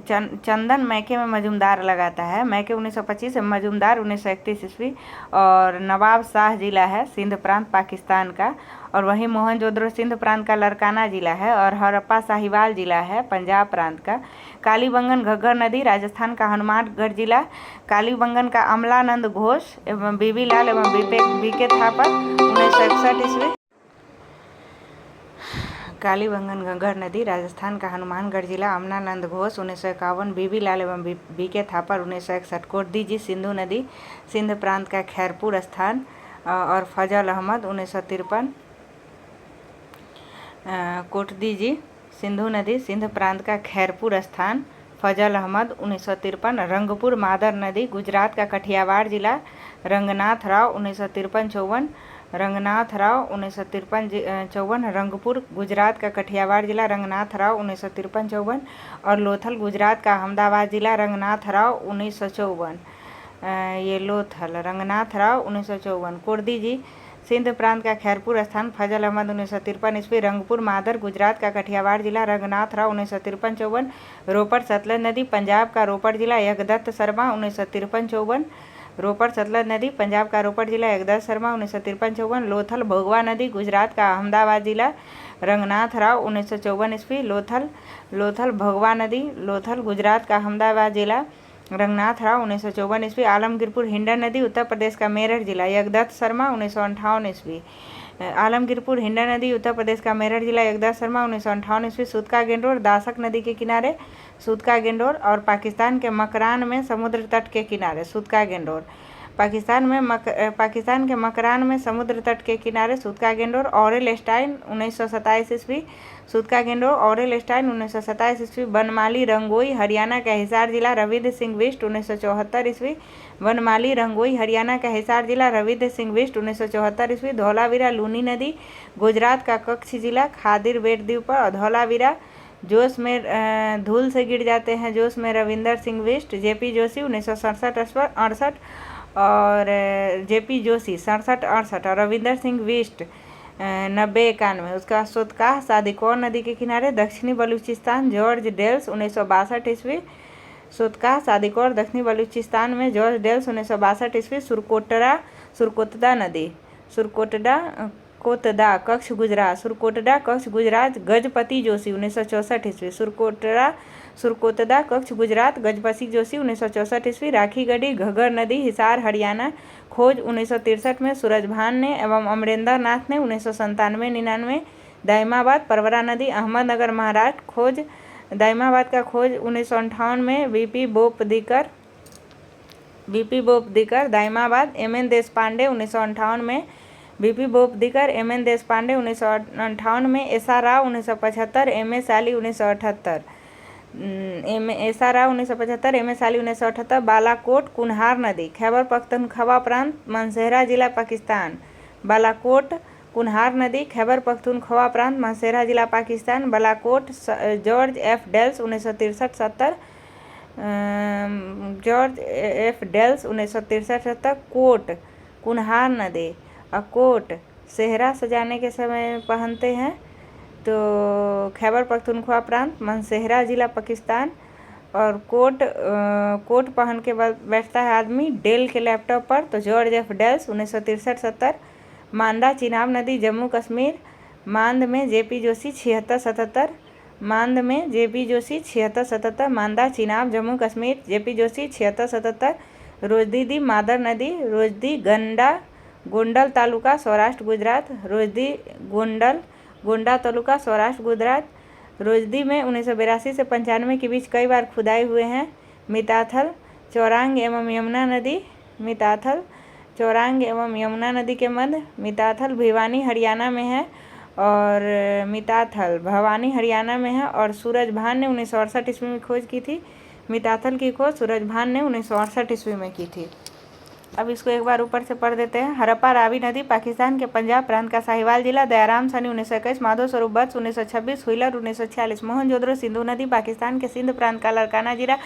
A: चंदन मैके में मजूमदार लगाता है, मैके 1925 मजूमदार 1931 ईस्वी। और नवाब शाह जिला है सिंध प्रांत पाकिस्तान का, और वहीं मोहनजोदड़ो सिंध प्रांत का लड़काना जिला है, और हड़प्पा साहिवाल जिला है पंजाब प्रांत का। कालीबंगन घग्गर नदी राजस्थान का हनुमानगढ़ जिला। कालीबंगन का अमलानंद घोष एवं बीबी लाल एवं बीके थापर 1961 ईस्वी। कालीबंगन घग्गर नदी राजस्थान का हनुमानगढ़ जिला, अमलानंद घोष 1951, बीबी लाल एवं बीके थापर 1961। कोटदीजी सिंधु नदी सिंध प्रांत का खैरपुर स्थान, और फजल अहमद 1953। कोटदीजी सिंधु नदी सिंध प्रांत का खैरपुर स्थान। फजल अहमद 1953। रंगपुर मादर नदी गुजरात का कठियावाड़ जिला। रंगनाथ राव 1953-54। रंगनाथ राव 1953-54। रंगपुर गुजरात का कठियावाड़ जिला। रंगनाथ राव 1953-54। और लोथल गुजरात का अहमदाबाद जिला। रंगनाथ राव 1954। ये लोथल रंगनाथ राव 1954। कुर्दी जी सिंध प्रांत का खैरपुर स्थान। फजल अहमद 1953 ईस्वी। रंगपुर मादर गुजरात का कठियावाड़ जिला। रंगनाथ राव 1953-54। रोपड़ सतलज नदी पंजाब का रोपड़ जिला। यज्ञदत्त शर्मा 1953-54। रोपड़ सतलज नदी पंजाब का रोपड़ जिला। यज्ञदत्त शर्मा 1953-54। लोथल भोगवा नदी गुजरात का अहमदाबाद जिला। रंगनाथ राव 1954 ईस्वी। लोथल भोगवा नदी लोथल गुजरात का अहमदाबाद जिला। रंगनाथ राव 1954 ईस्वी। आलमगीरपुर हिंडन नदी उत्तर प्रदेश का मेरठ जिला। यज्ञदत्त शर्मा 1958 ईस्वी। आलमगीरपुर हिंडन नदी उत्तर प्रदेश का मेरठ जिला। यज्ञदत्त शर्मा 1958 ईस्वी। सूतका गेंडोर दासक नदी के किनारे। सूतका गेंडोर और पाकिस्तान के मकरान में समुद्र तट के किनारे। सूतका गेंडोर पाकिस्तान के मकरान में समुद्र तट के किनारे। सूतका गेंडोर। ऑरेल स्टाइन 1927 ईस्वी। सूतका गेंडोर ऑरेल स्टाइन 1927 ईस्वी। बनमाली रंगोई हरियाणा का हिसार जिला। रविंद्र सिंह बिष्ट 1974 ईस्वी। बनमाली रंगोई हरियाणा का हिसार जिला। रविंद्र सिंह बिष्ट 1974 ईस्वी। धौलावीरा लूनी नदी गुजरात का कच्छ जिला। खादिर बेट द्वीप पर धौलावीरा। जोश में धूल से गिर जाते हैं जोश में रविंदर सिंह बिष्ट। जेपी जोशी 1967-68 और जेपी जोशी 67-68 और रविंदर सिंह बिष्ट 90-91। उसका सोतकाह सादिकौर नदी के किनारे। दक्षिणी बलूचिस्तान जॉर्ज डेल्स 1962 ईस्वी। सोतकाह सादिकौर दक्षिणी बलूचिस्तान में जॉर्ज डेल्स 1962 ईस्वी। सुरकोटदा नदी कोतदा कच्छ गुजरात। सुरकोटदा कच्छ गुजरात। गजपति जोशी 1964 ईस्वी। सुरकोतदा कच्छ गुजरात। गजपति जोशी 1964 ईस्वी। राखी गढ़ी घग्गर नदी हिसार हरियाणा। खोज 1963 में सूरजभान ने एवं अमरेंद्र नाथ ने 1997-99। दाइमाबाद परवरा नदी अहमदनगर महाराष्ट्र। खोज दाइमाबाद का खोज 1958 में बीपी बोपदिकर। दाइमाबाद एमएन देशपांडे 1958 में। बीपी बोपदिकर एमएन देशपांडे 1958 में। एसा राव 1975। एमए साली 1978। एसा राव 1975। एमए साली 1978। बालाकोट कुन्हार नदी खैबर पख्तूनख्वा प्रांत मानसेरा जिला पाकिस्तान। बालाकोट कुन्हार नदी खैबर पख्तूनख्वा प्रांत मानसेरा जिला Pakistan. Balakot George F Dales 1963-70। George F Dales 1963-70। Kot Kunhar नदी कोट सेहरा सजाने के समय पहनते हैं तो खैबर पख्तूनख्वा प्रांत मानसेरा जिला पाकिस्तान। और कोट पहन के बैठता है आदमी डेल के लैपटॉप पर तो जॉर्ज एफ डेल्स 1963-70। मांदा चिनाब नदी जम्मू कश्मीर। मांद में जेपी जोशी 76-77। मांद में जेपी जोशी 76-77। मांदा चिनाब जम्मू कश्मीर। जेपी जोशी 76-77। रोजदी मादर नदी रोजदी गोंडल तालुका सौराष्ट्र गुजरात। रोजदी गोंडा तालुका सौराष्ट्र गुजरात। रोजदी में 1982 से 95 के बीच कई बार खुदाई हुए हैं। मिताथल चौरांग एवं यमुना नदी। मिताथल चौरांग एवं यमुना नदी के मध्य। मिताथल भिवानी हरियाणा में है और मिताथल भवानी हरियाणा में है। और सूरजभान ने 1968 ईस्वी में खोज की थी। मिताथल की खोज सूरजभान ने 1968 ईस्वी में की थी। अब इसको एक बार ऊपर से पढ़ देते हैं। हरप्पा रावी नदी पाकिस्तान के पंजाब प्रांत का साहिवाल जिला। दयाराम सानी 1921। माधो स्वरूप बत्स 1926। हुइलर 1946। मोहनजोदड़ो सिंधु नदी पाकिस्तान के सिंध प्रांत का लड़काना जिला।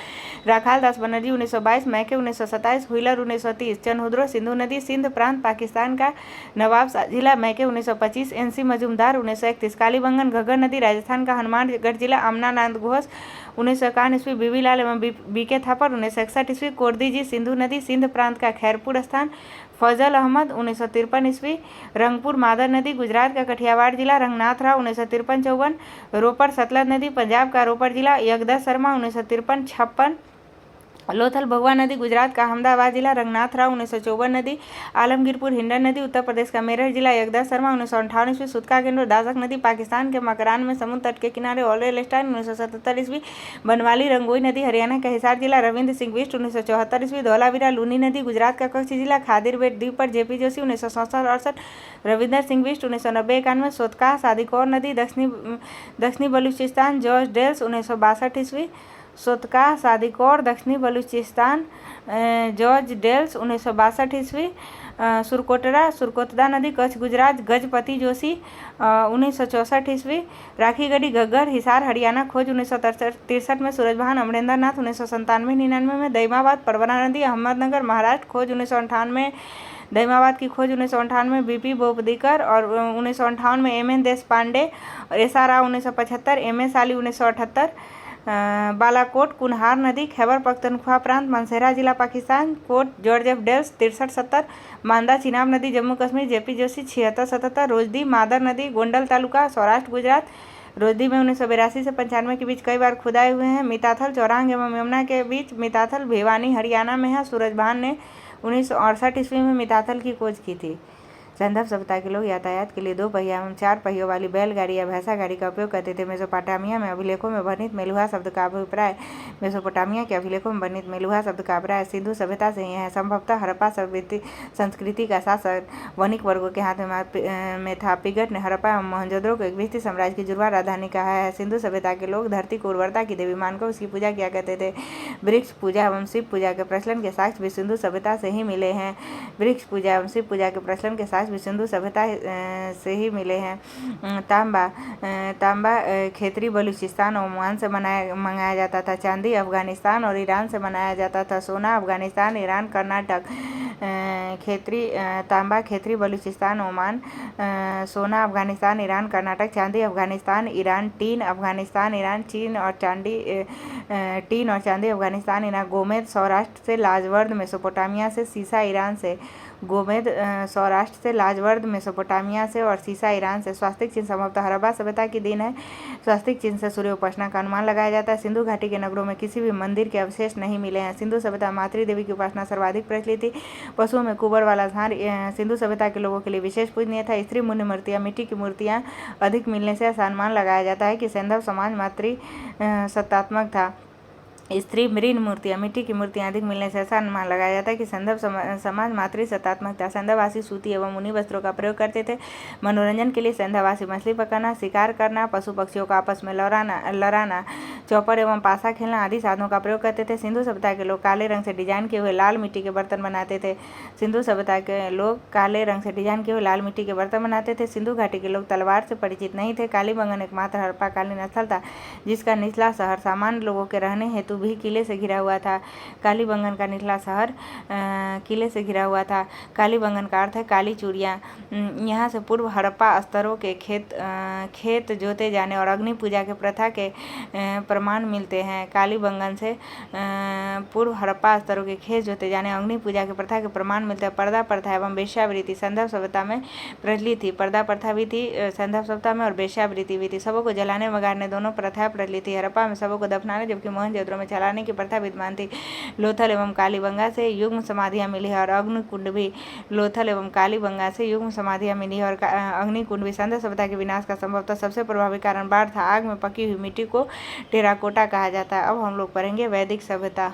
A: राखाल दास बनर्जी 1922। मैके 1927। हुइलर 1930। चनहुद्रो सिंधु नदी सिंध प्रांत पाकिस्तान का नवाबशाह जिला। मैके 1925। एनसी मजूमदार 1931। कालीबंगन घग्गर नदी राजस्थान का हनुमानगढ़ जिला। अमनानंद घोष 1951 ईस्वी। बीबीलाल एवं बीके थापर 1961 ईस्वी। कोर्दी जी सिंधु नदी सिंध प्रांत का खैरपुर स्थान। फजल अहमद 1953 ईस्वी। रंगपुर मादर नदी गुजरात का कठियावाड़ जिला। रंगनाथ राव 1953-54। रोपड़ सतलज नदी पंजाब का रोपड़ जिला। यज्ञदत्त शर्मा 1953-56। लोथल भगवा नदी गुजरात का अहमदाबाद जिला, रंगनाथ राव 1954 नदी, आलमगीरपुर हिंडन नदी उत्तर प्रदेश का मेरठ जिला, यगदा शर्मा 1958 ईस्वी, सुतका केंद्र दासक नदी पाकिस्तान के मकरान में समुद्र तट के किनारे, ऑलरेल स्टाइन 1977 ईस्वी, बनवाली रंगोई नदी हरियाणा का हिसार जिला, रविंद्र सिंह बिष्ट 1974 ईस्वी, धौलावीरा लूनी नदी गुजरात का कच्छ जिला, खादिर बेट द्वीप पर जेपी जोशी 1967-68, रविंदर सिंह बिष्ट 1990-91, सोतका सादिकौर नदी दक्षिणी बलूचिस्तान, जॉर्ज डेल्स 1962 ईस्वी, सोतका सादिकौर दक्षिणी बलूचिस्तान, जॉर्ज डेल्स 1962 ईस्वी, सुरकोतदा नदी कच्छ गुजरात, गजपति जोशी 1964 ईस्वी, राखीगढ़ी घग्गर हिसार हरियाणा, खोज 1963 में, सूरजभान अमरेंद्र नाथ 1997-99 में, दईमाबाद परवरा नदी अहमदनगर महाराष्ट्र, खोज 1958, दईमाबाद की खोज 1958 बीपी बोपदीकर और 1958 में एम एन देशपांडे और S R Rao 1975, M S Ali 1978, Balakot कुनहार नदी खैबर पख्तनख्वा प्रांत मानसेरा जिला Pakistan, Kot George F Dales 63-70, Manda Chenab नदी जम्मू कश्मीर जेपी जोशी 76-77, रोजदी मादर नदी गोंडल तालुका सौराष्ट्र गुजरात, रोजदी में 1982 से 95 के बीच कई बार खुदाए हुए हैं। मिताथल चौरांग एवं यमुना के बीच मिताथल भिवानी हरियाणा में है। सूरजभान ने 1968 ईस्वी में मिताथल की खोज की थी। संदर्भ सभ्यता के लोग यातायात के लिए 2 पहिया एवं 4 पहियों वाली बैलगाड़ी या भैंसा गाड़ी का उपयोग करते थे। मेसोपोटामिया में अभिलेखों में वर्णित मेलुहा शब्द का अभिप्राय मेसोपोटामिया के अभिलेखों में वर्णित मेलुहा शब्द का अभिप्राय सिंधु सभ्यता से ही है। संभवतः हड़प्पा संस्कृति का शासन वणिक वर्गों के हाथ में था। पिगट ने हड़प्पा एवं मोहनजोदड़ो को एक विस्तृत साम्राज्य की जुड़वा राजधानी कहा है। सिंधु सभ्यता के लोग धरती को उर्वरता की देवी मानकर उसकी पूजा किया करते थे। वृक्ष पूजा एवं शिव पूजा के प्रचलन के साक्ष्य भी सिंधु सभ्यता से ही मिले हैं। वृक्ष पूजा एवं शिव पूजा के प्रचलन के साक्ष्य भी सिंधु सभ्यता से ही मिले हैं। तांबा खेतरी बलूचिस्तान और ओमान से मंगाया जाता था। चांदी अफगानिस्तान और ईरान से बनाया जाता था। सोना अफगानिस्तान, ईरान, कर्नाटक। तांबा खेतरी बलूचिस्तान ओमान, सोना अफगानिस्तान, ईरान, कर्नाटक। चांदी Afghanistan, Iran. Tin Afghanistan, Iran, tin और चांदी अफगानिस्तान, ईरान। गोमेद सौराष्ट्र से, लाजवर्द मेसोपोटामिया से। सीसा ईरान से। गोमेद सौराष्ट्र से, लाजवर्द मेसोपोटामिया से और सीसा ईरान से। स्वास्तिक चिन्ह संभवतः हड़प्पा सभ्यता की देन है। स्वास्तिक चिन्ह से सूर्य उपासना का अनुमान लगाया जाता है। सिंधु घाटी के नगरों में किसी भी मंदिर के अवशेष नहीं मिले हैं। सिंधु सभ्यता मातृ देवी की उपासना सर्वाधिक प्रचलित थी। पशुओं में कुबर वाला स्थान सिंधु सभ्यता के लोगों के लिए विशेष पूजनीय था। स्त्री मुनि मूर्तियां, मिट्टी की मूर्तियां अधिक मिलने से ऐसा अनुमान लगाया जाता है कि सैंधव समाज मातृ सत्तात्मक था। स्त्री मृण मूर्तियां, मिट्टी की मूर्तियां अधिक मिलने से ऐसा अनुमान लगाया जाता है कि संदर्भ समाज मातृ सत्तात्मक था। संध्यावासी सूती एवं ऊनी वस्त्रों का प्रयोग करते थे। मनोरंजन के लिए संध्यावासी मछली पकड़ना, शिकार करना, पशु पक्षियों को आपस में लड़ाना, चौपर एवं पासा खेलना आदि साधनों का प्रयोग करते थे। सिंधु सभ्यता के लोग काले रंग से डिजाइन किए हुए लाल मिट्टी के बर्तन बनाते थे। सिंधु सभ्यता के लोग काले रंग से डिजाइन किए हुए लाल मिट्टी के बर्तन बनाते थे। सिंधु घाटी के लोग तलवार से परिचित नहीं थे। कालीबंगन एकमात्र हड़प्पाकालीन स्थल था जिसका निचला शहर सामान्य लोगों के रहने हेतु भी किले से घिरा हुआ था। कालीबंगन का निचला शहर किले से घिरा हुआ था। कालीबंगन का अर्थ है काली चूड़ियाँ। यहाँ से पूर्व हड़प्पा स्तरों के खेत जोते जाने और अग्नि पूजा के प्रथा के प्रमाण मिलते हैं। कालीबंगन से पूर्व हड़प्पा स्तरों के खेत जोते जाने अग्नि पूजा के प्रथा के प्रमाण मिलते हैं। पर्दा प्रथा एवं वेश्यावृत्ति संदर्भ सभ्यता में प्रचलित थी। पर्दा प्रथा भी थी संदर्भ सभ्यता में और वेश्यावृत्ति भी थी। सबों को जलाने मगाड़ने दोनों प्रथाएं प्रचलित थी। हड़प्पा में सबों को दफनाने जबकि मोहनजोदड़ो में जलाने की प्रथा विद्यमान थी। लोथल एवं कालीबंगा से युग्म समाधियां मिली है और अग्निकुंड भी। लोथल एवं कालीबंगा से युग्म समाधियां मिली है और अग्निकुंड भी। संदर्भ सभ्यता के विनाश का संभवतः सबसे प्रभावी कारण बाढ़ था। आग में पकी हुई मिट्टी को टेराकोटा कहा जाता है। अब हम लोग पढ़ेंगे वैदिक सभ्यता।